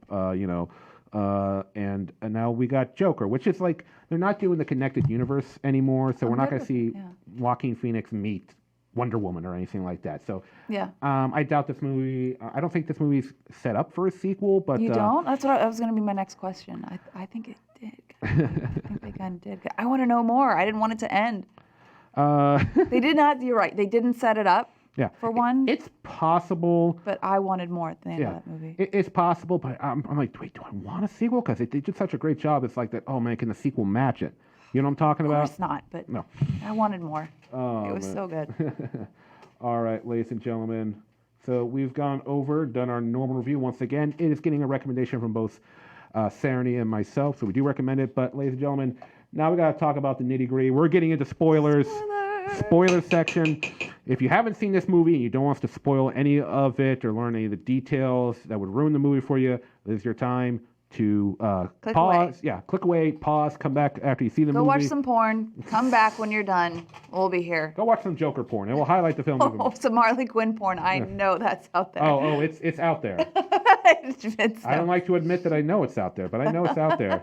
And now we got Joker, which is like they're not doing the connected universe anymore, so we're not going to see Joaquin Phoenix meet Wonder Woman or anything like that. So I doubt this movie. I don't think this movie's set up for a sequel. But
you don't? That's what I was going to be my next question. I think it did. I think they kind of did. I want to know more. I didn't want it to end. They did not. You're right. They didn't set it up.
Yeah,
for one,
it's possible.
But I wanted more at the end of that movie.
It's possible, but I'm like, wait, do I want a sequel? Because they did such a great job. It's like that. Oh man, can the sequel match it? You know what I'm talking about?
Of course not. But no, I wanted more. Oh, it was so good.
All right, ladies and gentlemen. So we've done our normal review once again. It is getting a recommendation from both Sereny and myself, so we do recommend it. But ladies and gentlemen, now we got to talk about the nitty gritty. We're getting into spoilers. Spoiler section. If you haven't seen this movie and you don't want us to spoil any of it or learn any of the details that would ruin the movie for you, this is your time to
click
pause.
Away.
Yeah, click away, pause, come back after you see the movie.
Go watch some porn. Come back when you're done. We'll be here.
Go watch some Joker porn. It will highlight the film.
Some Harley Quinn porn. I know that's out there.
Oh, it's out there. I don't like to admit that I know it's out there, but I know it's out there.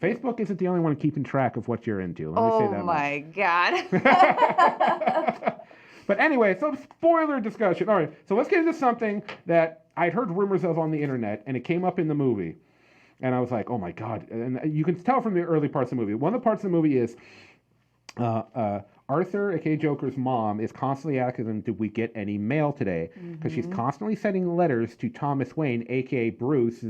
Facebook isn't the only one keeping track of what you're into. Let me say that.
Oh my God.
But anyway, so spoiler discussion. All right, so let's get into something that I'd heard rumors of on the internet, and it came up in the movie. And I was like, oh my God. And you can tell from the early parts of the movie. One of the parts of the movie is Arthur, aka Joker's mom, is constantly asking him, did we get any mail today? Because she's constantly sending letters to Thomas Wayne, aka Bruce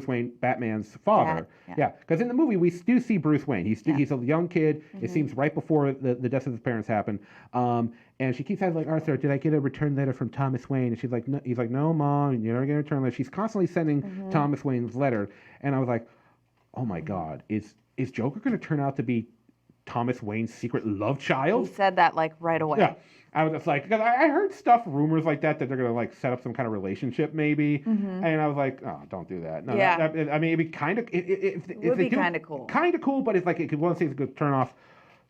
Wayne, Batman's father. Yeah, because in the movie, we do see Bruce Wayne. He's a young kid. It seems right before the deaths of his parents happen. And she keeps asking, like, Arthur, did I get a return letter from Thomas Wayne? And she's like, no. He's like, no, Mom, you're never going to return letter. She's constantly sending Thomas Wayne's letter. And I was like, oh my God, is Joker going to turn out to be Thomas Wayne's secret love child?
He said that like right away.
Yeah. I was just like, because I heard rumors like that they're going to like set up some kind of relationship maybe. And I was like, oh, don't do that. No, I mean, it'd be kind of, it would be kind of cool. Kind of cool, but it's like, one thing could turn off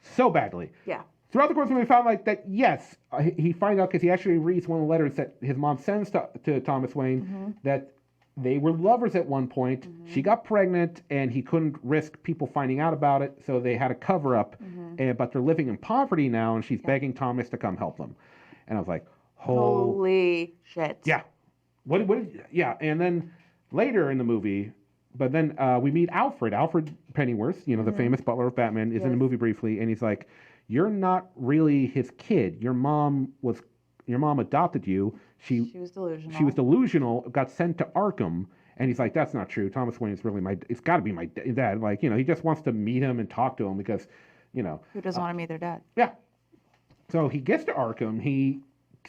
so badly.
Yeah.
Throughout the course, we found like that, yes, he finds out because he actually reads one of the letters that his mom sends to Thomas Wayne that they were lovers at one point. She got pregnant, and he couldn't risk people finding out about it, so they had a cover up. But they're living in poverty now, and she's begging Thomas to come help them. And I was like,
holy shit!
Yeah, yeah. And then later in the movie, but then we meet Alfred Pennyworth, the famous butler of Batman, is in the movie briefly, and he's like, "You're not really his kid. Your mom adopted you. She was delusional. She was delusional, got sent to Arkham." And he's like, that's not true. Thomas Wayne is really it's got to be my dad. Like, he just wants to meet him and talk to him because,
Who doesn't want to meet their dad?
Yeah. So he gets to Arkham, he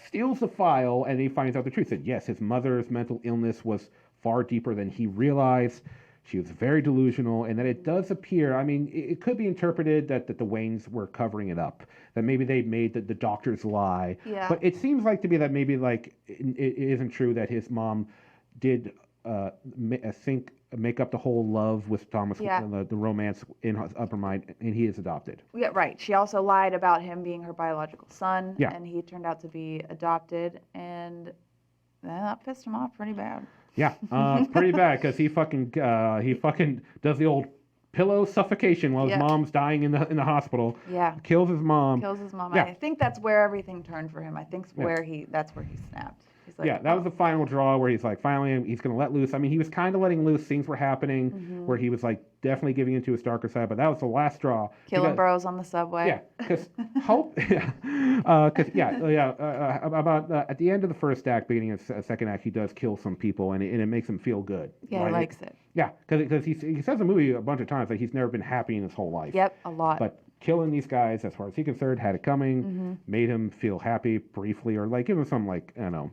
steals the file, and he finds out the truth. That, yes, his mother's mental illness was far deeper than he realized. She was very delusional, and that it does appear, I mean, it could be interpreted that the Waynes were covering it up, that maybe they made the doctors lie.
Yeah.
But it seems like to me that maybe like it isn't true that his mom did think make up the whole love with Thomas,
Yeah.
the romance in her upper mind, and he is adopted.
Yeah, right. She also lied about him being her biological son,
Yeah.
and he turned out to be adopted, and that pissed him off pretty bad.
Yeah, pretty bad because he fucking does the old pillow suffocation while his
Yeah.
mom's dying in the hospital.
Yeah.
Kills his mom.
Kills his mom.
Yeah.
I think that's where everything turned for him. I think that's where he snapped. He's like,
Yeah, that was the final draw where he's like, finally, he's going to let loose. I mean, he was kind of letting loose. Things were happening where he was like definitely giving into his darker side, but that was the last straw.
killing bros on the subway.
Yeah, because hope. About at the end of the first act, beginning of the second act, he does kill some people, and it makes him feel good.
Yeah,
right?
he likes it.
Yeah, because he says in the movie a bunch of times that he's never been happy in his whole life.
Yep, a lot.
But killing these guys, as far as he's concerned, had it coming, made him feel happy briefly, or like give him some like I don't know,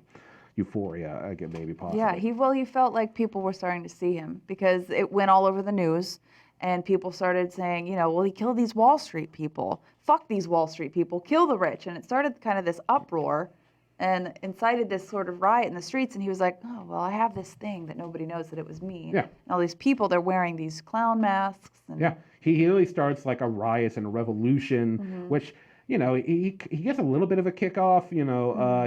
euphoria, I guess maybe possibly.
Yeah, he felt like people were starting to see him because it went all over the news, and people started saying, well, he killed these Wall Street people. Fuck these Wall Street people. Kill the rich. And it started kind of this uproar and incited this sort of riot in the streets. And he was like, oh, well, I have this thing that nobody knows that it was me.
Yeah.
And all these people, they're wearing these clown masks. And
Yeah, he really starts like a riot and a revolution, which, he gets a little bit of a kickoff.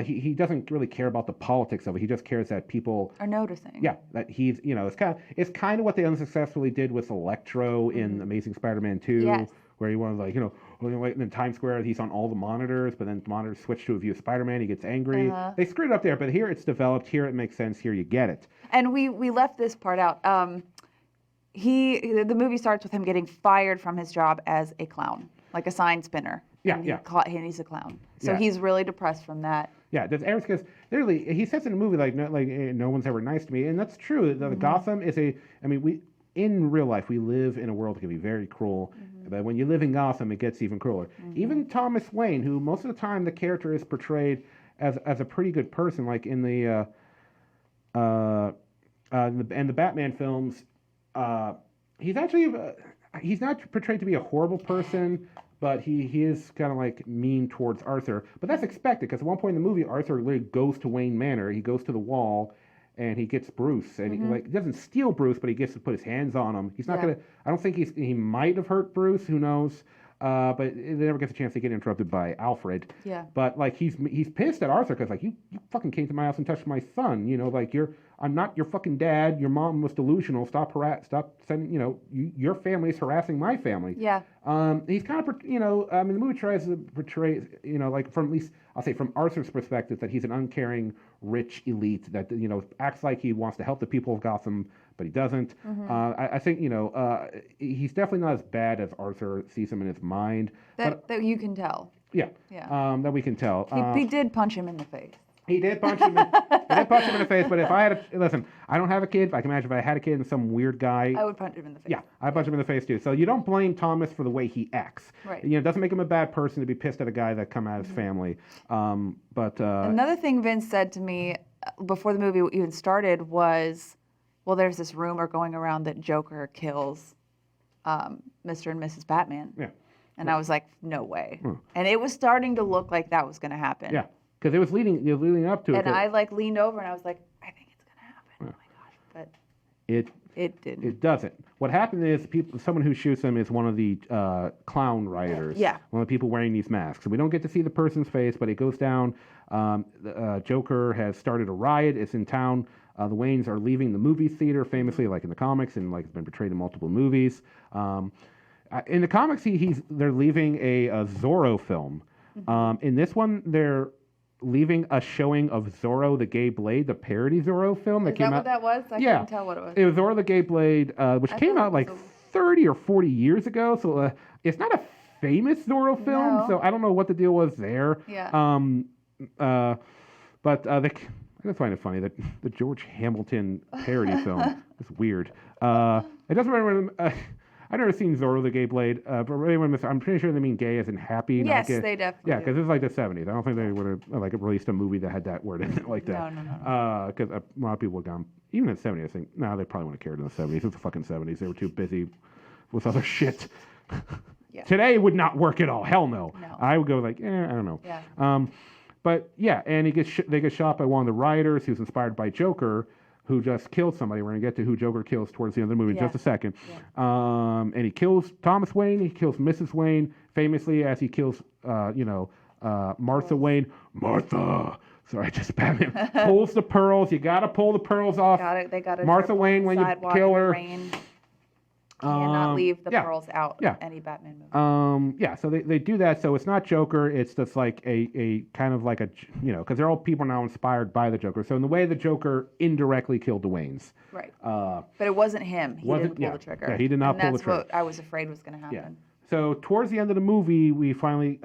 He doesn't really care about the politics of it. He just cares that people
are noticing.
Yeah, that he's, it's kind of what they unsuccessfully did with Electro in Amazing Spider-Man 2,
Yes.
where he wanted like, in Times Square, he's on all the monitors, but then the monitors switch to a view of Spider-Man. He gets angry. They screwed up there, but here it's developed. Here it makes sense. Here you get it.
And we left this part out. The movie starts with him getting fired from his job as a clown, like a sign spinner.
Yeah,
and
yeah.
And he's a clown. So
Yeah.
he's really depressed from that.
Yeah, that's Eric because literally he says in the movie no one's ever nice to me, and that's true. The Gotham is we in real life we live in a world that can be very cruel, but when you live in Gotham, it gets even crueler. Even Thomas Wayne, who most of the time the character is portrayed as a pretty good person, like in the Batman films, he's actually he's not portrayed to be a horrible person. But he is kind of like mean towards Arthur. But that's expected because at one point in the movie, Arthur literally goes to Wayne Manor. He goes to the wall, and he gets Bruce. And he doesn't steal Bruce, but he gets to put his hands on him. He's not gonna. I don't think he might have hurt Bruce. Who knows? But they never gets a chance to get interrupted by Alfred.
Yeah.
But like he's pissed at Arthur because like you fucking came to my house and touched my son. I'm not your fucking dad. Your mom was delusional. Stop sending. Your family is harassing my family.
Yeah.
He's kind of, the movie tries to portray, like from at least, I'll say from Arthur's perspective, that he's an uncaring, rich elite that, acts like he wants to help the people of Gotham, but he doesn't. I think, he's definitely not as bad as Arthur sees him in his mind.
That you can tell.
Yeah. That we can tell.
He did punch him in the face.
He did punch him. He did punch him in the face. But if I had listen, I don't have a kid. But I can imagine if I had a kid and some weird guy,
I would punch him in the face.
Yeah, I punch him in the face too. So you don't blame Thomas for the way he acts.
Right.
It doesn't make him a bad person to be pissed at a guy that come out of his family.
Another thing Vince said to me before the movie even started was, well, there's this rumor going around that Joker kills Mr. and Mrs. Batman.
Yeah.
And I was like, no way. And it was starting to look like that was going to happen.
Yeah. Because it was leading up to it.
And I leaned over and I was like, I think it's going to happen. Oh my gosh. But it didn't.
It doesn't. What happened is someone who shoots him is one of the clown rioters.
Yeah.
One of the people wearing these masks. So we don't get to see the person's face, but it goes down. Joker has started a riot. It's in town. The Waynes are leaving the movie theater, famously, like in the comics, and like it's been portrayed in multiple movies. In the comics, they're leaving a Zorro film. In this one, they're leaving a showing of Zorro the Gay Blade, the parody Zorro film that came out.
Is that what that was? I couldn't tell what it was.
It was Zorro the Gay Blade, which came out like 30 or 40 years ago. So it's not a famous Zorro film.
No.
So I don't know what the deal was there.
Yeah.
But I just find it funny that the George Hamilton parody film is weird. It doesn't remember. I've never seen Zorro the Gay Blade, but I'm pretty sure they mean gay as in happy.
Yes,
not gay.
they definitely
Yeah, because it's like the 70s. I don't think they would have released a movie that had that word in it like that.
No.
Because a lot of people have gone, even in the 70s, I think, no, they probably wouldn't have cared in the 70s. It's the fucking 70s. They were too busy with other shit.
Yeah.
Today would not work at all. Hell no.
No.
I would go like, I don't know.
Yeah.
But yeah, and they get shot by one of the rioters who's inspired by Joker. who just killed somebody. We're going to get to who Joker kills towards the end of the movie in just a second.
Yeah.
And he kills Thomas Wayne. He kills Mrs. Wayne, famously as he kills, Martha Wayne. Martha! Sorry, just Batman. Pulls the pearls. You got to pull the pearls off.
They got to
Martha Wayne, when you kill her.
Cannot leave the pearls out of any Batman movie.
So they do that. So it's not Joker. It's just like a kind of like a, because they're all people now inspired by the Joker. So in the way the Joker indirectly killed the Waynes.
Right. But it wasn't him. He didn't pull the trigger.
Yeah, he did not pull the trigger.
That's what I was afraid was going to happen.
Yeah. So towards the end of the movie, we finally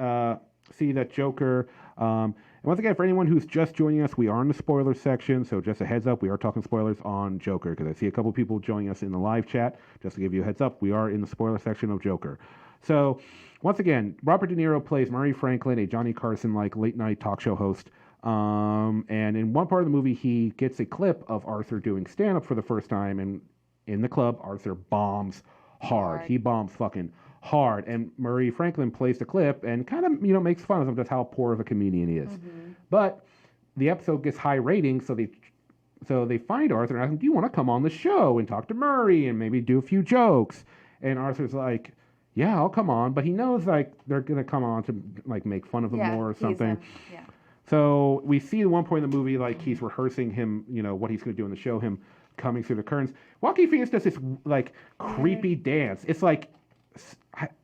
see that Joker. And once again, for anyone who's just joining us, we are in the spoiler section. So just a heads up, we are talking spoilers on Joker because I see a couple people joining us in the live chat. Just to give you a heads up, we are in the spoiler section of Joker. So once again, Robert De Niro plays Murray Franklin, a Johnny Carson-like late-night talk show host. And in one part of the movie, he gets a clip of Arthur doing stand-up for the first time. And in the club, Arthur bombs hard. He bombs fucking hard, and Murray Franklin plays the clip and kind of makes fun of him, just how poor of a comedian he is. But the episode gets high ratings, so they find Arthur and ask him, "Do you want to come on the show and talk to Murray and maybe do a few jokes?" And Arthur's like, "Yeah, I'll come on," but he knows like they're gonna come on to like make fun of him more or something.
Yeah.
So we see at one point in the movie like he's rehearsing him, what he's gonna do in the show, him coming through the curtains. Joaquin Phoenix does this like creepy dance. It's like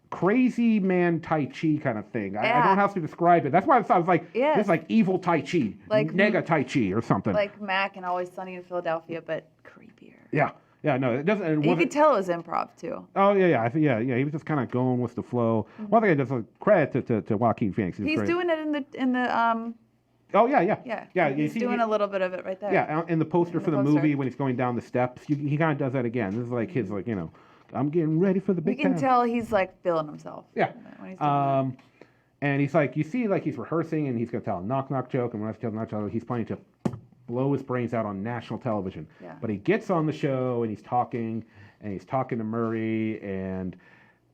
crazy man Tai Chi kind of thing. I don't know how to describe it. That's why I was like, this is like evil Tai Chi, like Nega Tai Chi or something.
Like Mac and Always Sunny in Philadelphia, but creepier.
Yeah, no, it doesn't.
You could tell it was improv too.
Oh yeah. He was just kind of going with the flow. One thing I just credit to Joaquin Phoenix.
He's doing it in the.
Oh yeah.
He's doing a little bit of it right there.
Yeah, in the poster for the movie when he's going down the steps, he kind of does that again. This is like his I'm getting ready for the big time.
You can tell he's like feeling himself.
Yeah.
When he's doing
and he's like, you see, like he's rehearsing and he's going to tell a knock-knock joke, and when I tell a knock-knock joke, he's planning to blow his brains out on national television.
Yeah.
But he gets on the show and he's talking to Murray, and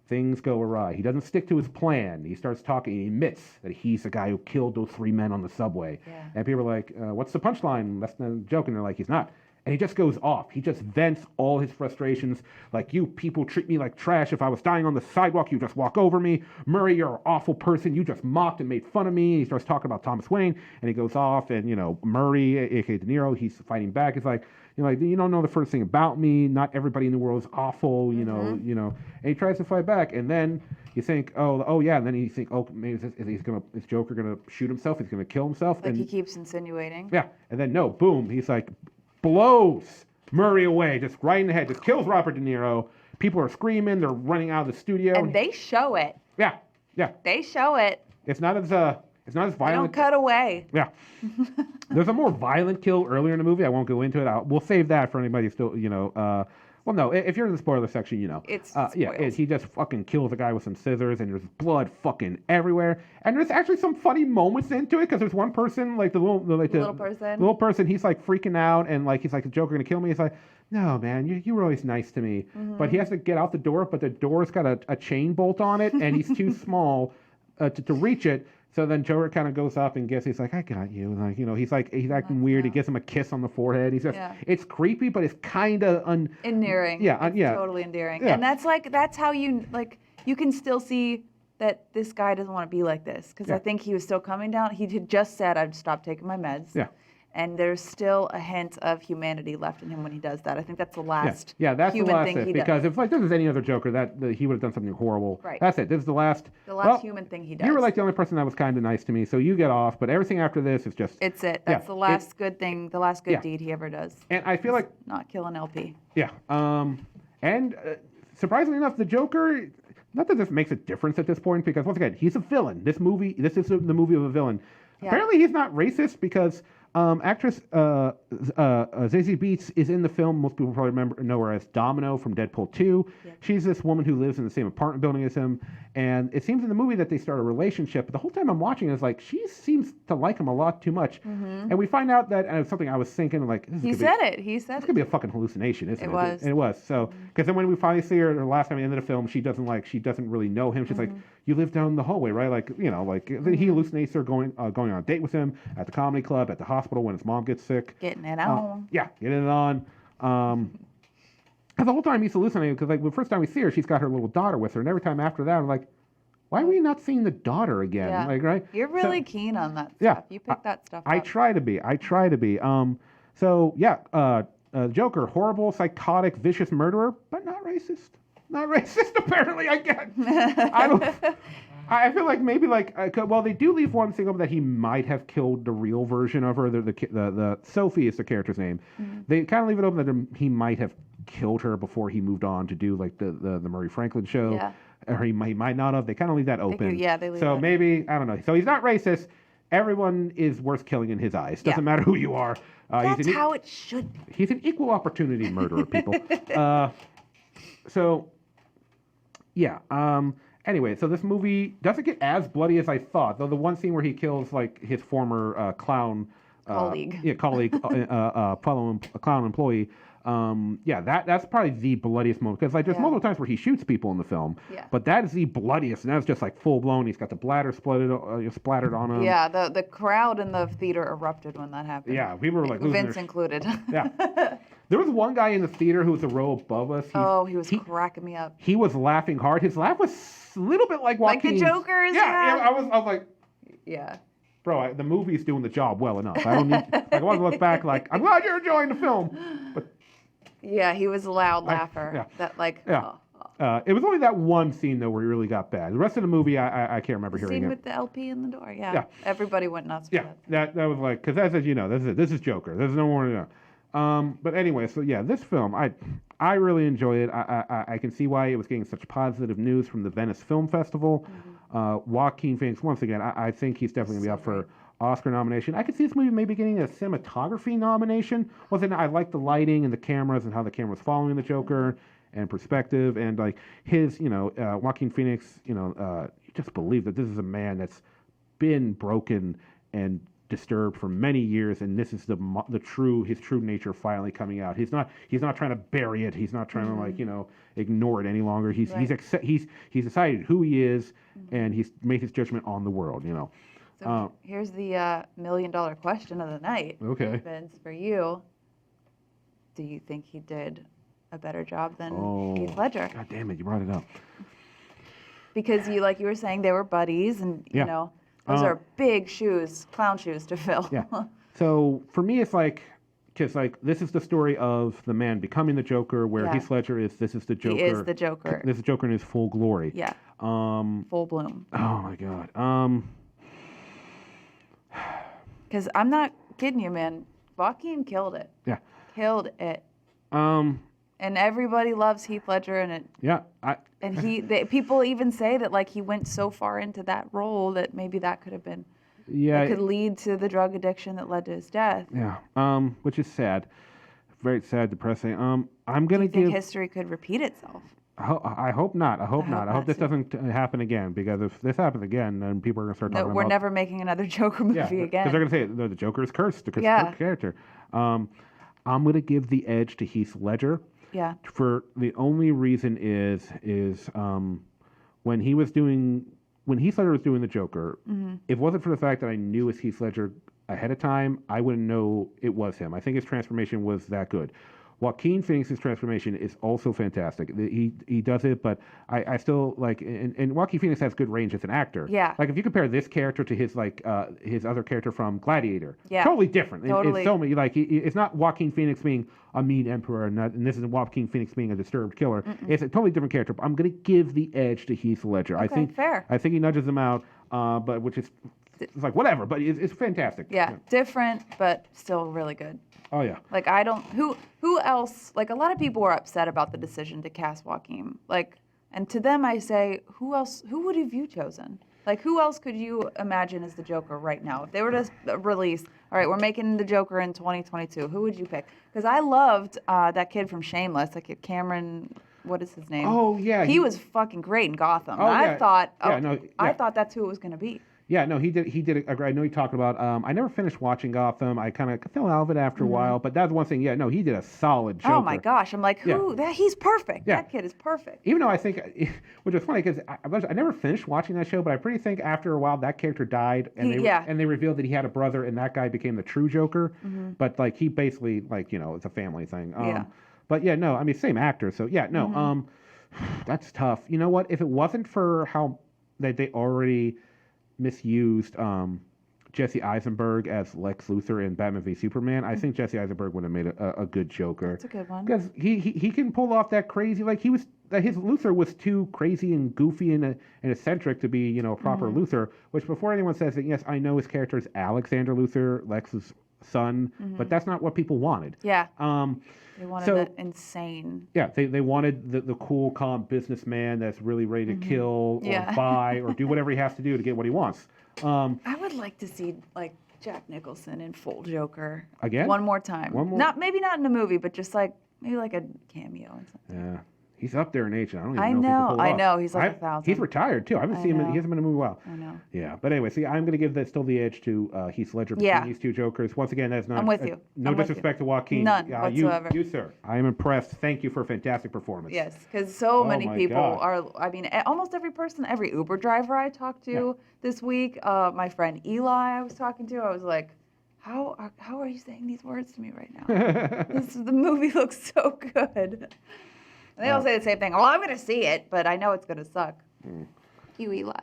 things go awry. He doesn't stick to his plan. He starts talking. He admits that he's the guy who killed those 3 men on the subway.
Yeah.
And people are like, what's the punchline? That's not a joke. And they're like, he's not. And he just goes off. He just vents all his frustrations. Like, you people treat me like trash. If I was dying on the sidewalk, you just walk over me. Murray, you're an awful person. You just mocked and made fun of me. He starts talking about Thomas Wayne, and he goes off. And, Murray, a.k.a. De Niro, he's fighting back. He's like, you don't know the first thing about me. Not everybody in the world is awful, And he tries to fight back. And then you think, oh yeah. And then you think, maybe is Joker going to shoot himself? He's going to kill himself?
Like he keeps insinuating.
Yeah. And then, no, boom. He's like, blows Murray away, just right in the head, just kills Robert De Niro. People are screaming, they're running out of the studio.
And they show it.
Yeah.
They show it.
It's not as violent.
They don't cut away.
Yeah. There's a more violent kill earlier in the movie. I won't go into it. We'll save that for anybody still, well, no, if you're in the spoiler section,
It's
he just fucking kills a guy with some scissors, and there's blood fucking everywhere. And there's actually some funny moments into it, because there's one person, like the little person, he's like freaking out, and like he's like, the Joker gonna kill me. He's like, no, man, you were always nice to me. But he has to get out the door, but the door's got a chain bolt on it, and he's too small to reach it. So then Joker kind of goes up and he's like, I got you. Like, he's acting weird. He gives him a kiss on the forehead. He's just, it's creepy, but it's kind of
endearing.
Yeah.
Totally endearing.
Yeah.
And that's how you can still see that this guy doesn't want to be like this. Because I think he was still coming down. He had just said, I'd stop taking my meds.
Yeah.
And there's still a hint of humanity left in him when he does that. I think that's the last
that's
human
the last
thing he
because
does.
if this was any other Joker, that he would have done something horrible.
Right.
That's it. This is the last
human thing he does.
You were like the only person that was kind of nice to me, so you get off. But everything after this is just.
It's it. That's the last good thing, the last good deed he ever does.
And I feel like
not killing LP.
Yeah. And surprisingly enough, the Joker. Not that this makes a difference at this point, because once again, he's a villain. This is the movie of a villain. Yeah. Apparently, he's not racist because. Actress Zazie Beetz is in the film. Most people probably know her as Domino from Deadpool 2. Yeah. She's this woman who lives in the same apartment building as him. And it seems in the movie that they start a relationship. But the whole time I'm watching, it's like she seems to like him a lot too much. Mm-hmm. And we find out that, and it was something I was thinking, like,
he said it.
It's going to be a fucking hallucination, isn't it?
It was.
And it was. So, because then when we finally see her the last time at the end of the film, she doesn't really know him. She's like, you live down the hallway, right? Like, then he hallucinates her going on a date with him at the comedy club, at the hospital. hospital when his mom gets sick.
Getting it on.
Yeah, getting it on. Because the whole time he's hallucinating, because like the first time we see her, she's got her little daughter with her, and every time after that, I'm like, why are we not seeing the daughter again?
Yeah.
Like, right?
You're really keen on that stuff.
Yeah,
You pick that stuff
I
up.
try to be. So yeah, Joker, horrible, psychotic, vicious murderer, but not racist. Not racist, apparently. I guess. I don't. I feel like maybe well, they do leave one thing over that he might have killed the real version of her. The Sophie is the character's name.
Mm-hmm.
They kind of leave it open that he might have killed her before he moved on to do like the Murray Franklin show.
Yeah.
Or he might not have. They kind of leave that open.
They leave
so
that
maybe I don't know. So he's not racist. Everyone is worth killing in his eyes. Doesn't matter who you are.
That's how it should be.
He's an equal opportunity murderer, people. So yeah. Anyway, so this movie doesn't get as bloody as I thought. Though the one scene where he kills like his former clown
Colleague.
clown employee. That's probably the bloodiest moment because like there's multiple times where he shoots people in the film.
Yeah.
But that is the bloodiest, and that's just like full blown. He's got the bladder splattered on him.
Yeah, the crowd in the theater erupted when that happened.
Yeah, people were like losing
Vince included.
Yeah. There was one guy in the theater who was a row above us.
He was cracking me up.
He was laughing hard. His laugh was a little bit like
Like the
Joaquin's.
Joker's.
Yeah, I was like,
Yeah.
bro, the movie's doing the job well enough. I don't need. I want to look back like I'm glad you're enjoying the film, but
yeah, he was a loud laugher.
It was only that one scene though where he really got bad. The rest of the movie, I can't remember hearing
Scene
it.
with the LP in the door. Yeah. Everybody went nuts.
Yeah, that was like because as you know, this is Joker. There's no more to know. But anyway, so yeah, this film, I really enjoyed it. I can see why it was getting such positive news from the Venice Film Festival.
Mm-hmm.
Joaquin Phoenix, once again, I think he's definitely gonna be up for Oscar nomination. I could see this movie maybe getting a cinematography nomination. I like the lighting and the cameras and how the camera's following the Joker and perspective and like his, Joaquin Phoenix, you just believe that this is a man that's been broken and disturbed for many years, and this is his true nature finally coming out. He's not trying to bury it. He's not trying to ignore it any longer. He's decided who he is, and he's made his judgment on the world.
So here's the $1 million question of the night.
Okay.
Vince, for you, do you think he did a better job than Heath Ledger?
God damn it, you brought it up.
Because you were saying they were buddies, and you know. Those are big shoes, clown shoes to fill.
Yeah. So for me, it's because this is the story of the man becoming the Joker, where Heath Ledger this is the Joker.
He is the Joker.
This is Joker in his full glory.
Yeah. Full bloom.
Oh my God.
Because I'm not kidding you, man. Joaquin killed it.
Yeah.
Killed it. And everybody loves Heath Ledger, and it.
Yeah.
People even say that he went so far into that role that maybe that could have been.
Yeah.
It could lead to the drug addiction that led to his death.
Yeah. Which is sad. Very sad, depressing. I'm gonna
Do you think history could repeat itself?
I hope not. I hope not. I hope this doesn't happen again, because if this happens again, then people are gonna start talking about.
We're never making another Joker movie again.
Because they're gonna say the Joker is cursed. The cursed character. I'm gonna give the edge to Heath Ledger.
Yeah.
For the only reason is when Heath Ledger was doing the Joker, if it wasn't for the fact that I knew it was Heath Ledger ahead of time, I wouldn't know it was him. I think his transformation was that good. Joaquin Phoenix's transformation is also fantastic. He does it, but I still like, and Joaquin Phoenix has good range as an actor.
Yeah.
Like if you compare this character to his other character from Gladiator,
yeah,
totally different.
Totally.
It's so many it's not Joaquin Phoenix being a mean emperor, and this isn't Joaquin Phoenix being a disturbed killer. It's a totally different character. But I'm gonna give the edge to Heath Ledger.
Okay, fair.
I think he nudges him out, but which is it's like whatever, but it's fantastic.
Yeah, different, but still really good.
Oh yeah.
Who else? A lot of people were upset about the decision to cast Joaquin. And to them I say, who else? Who would have you chosen? Who else could you imagine as the Joker right now? If they were to release, all right, we're making the Joker in 2022. Who would you pick? Because I loved that kid from Shameless, Cameron. What is his name?
Oh yeah.
He was fucking great in Gotham.
Oh,
I
yeah.
thought.
Yeah, no, yeah.
I thought that's who it was going to be.
Yeah, no, he did. He did. I know he talked about. I never finished watching Gotham. I kind of fell out of it after a while, but that's one thing. Yeah, no, he did a solid Joker.
Oh my gosh, I'm like,
Yeah.
who? That he's perfect.
Yeah.
That kid is perfect.
Even though I think, which was funny because I never finished watching that show, but I pretty think after a while that character died, and they revealed that he had a brother, and that guy became the true Joker. But like he basically like it's a family thing.
Yeah.
But yeah, no, I mean same actor, so yeah, no, that's tough. You know what? If it wasn't for how they already misused Jesse Eisenberg as Lex Luthor in Batman v Superman, I think Jesse Eisenberg would have made a good Joker.
That's a good one.
Because he can pull off that crazy, like his Luthor was too crazy and goofy and eccentric to be a proper Luthor. Which before anyone says that, yes, I know his character is Alexander Luthor, Lex's son, but that's not what people wanted.
Yeah. They wanted that insane.
Yeah, they wanted the cool, calm businessman that's really ready to kill or buy or do whatever he has to do to get what he wants.
I would like to see like Jack Nicholson in full Joker
Again?
one more time.
One more?
Maybe not in a movie, but just like maybe like a cameo or something.
Yeah. He's up there in age. I don't even know if he can pull it
I
off.
know. He's like 1,000.
He's retired too. I haven't seen him. He hasn't been in a movie in a while.
I know.
Yeah, but anyway, see, I'm going to give that still the edge to Heath Ledger between these two Jokers. Once again, that's not.
I'm with you.
No disrespect to Joaquin.
None whatsoever.
You, sir. I am impressed. Thank you for a fantastic performance.
Yes, because so many people
God.
are. I mean, almost every person, every Uber driver I talked to this week, my friend Eli, I was talking to, I was like, how are you saying these words to me right now? The movie looks so good. And they all say the same thing. Well, I'm going to see it, but I know it's going to suck. You, Eli.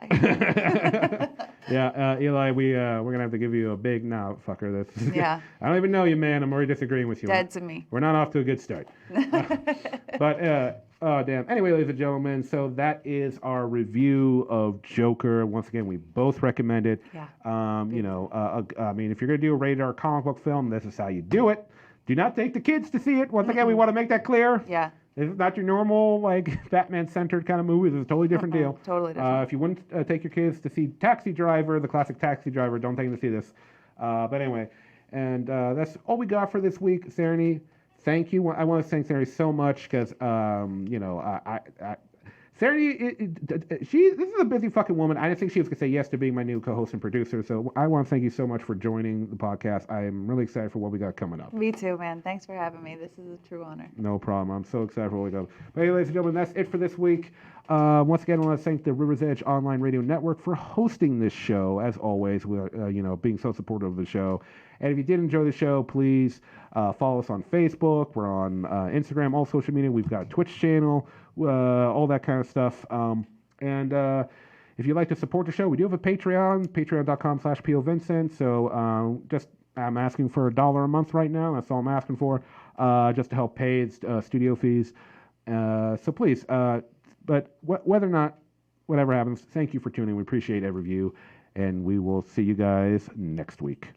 Yeah, Eli, we're going to have to give you a big no, fucker.
Yeah.
I don't even know you, man. I'm already disagreeing with you.
Dead to me.
We're not off to a good start. But, oh, damn. Anyway, ladies and gentlemen, so that is our review of Joker. Once again, we both recommend it.
Yeah.
I mean, if you're going to do a rated R comic book film, this is how you do it. Do not take the kids to see it. Once again, we want to make that clear.
Yeah.
It's not your normal, like, Batman-centered kind of movie. It's a totally different deal.
Totally different.
If you wouldn't take your kids to see Taxi Driver, the classic Taxi Driver, don't take them to see this. But anyway, and that's all we got for this week. Sereny, thank you. I want to thank Sereny so much because, Sereny, this is a busy fucking woman. I didn't think she was going to say yes to being my new co-host and producer. So I want to thank you so much for joining the podcast. I am really excited for what we got coming up.
Me too, man. Thanks for having me. This is a true honor.
No problem. I'm so excited for what we got. But hey, ladies and gentlemen, that's it for this week. Once again, I want to thank the River's Edge Online Radio Network for hosting this show. As always, being so supportive of the show. And if you did enjoy the show, please follow us on Facebook. We're on Instagram, all social media. We've got a Twitch channel, all that kind of stuff. And if you'd like to support the show, we do have a Patreon, patreon.com/POVincent. So I'm asking for $1 a month right now. That's all I'm asking for, just to help pay studio fees. So please, but whether or not, whatever happens, thank you for tuning. We appreciate every view. And we will see you guys next week.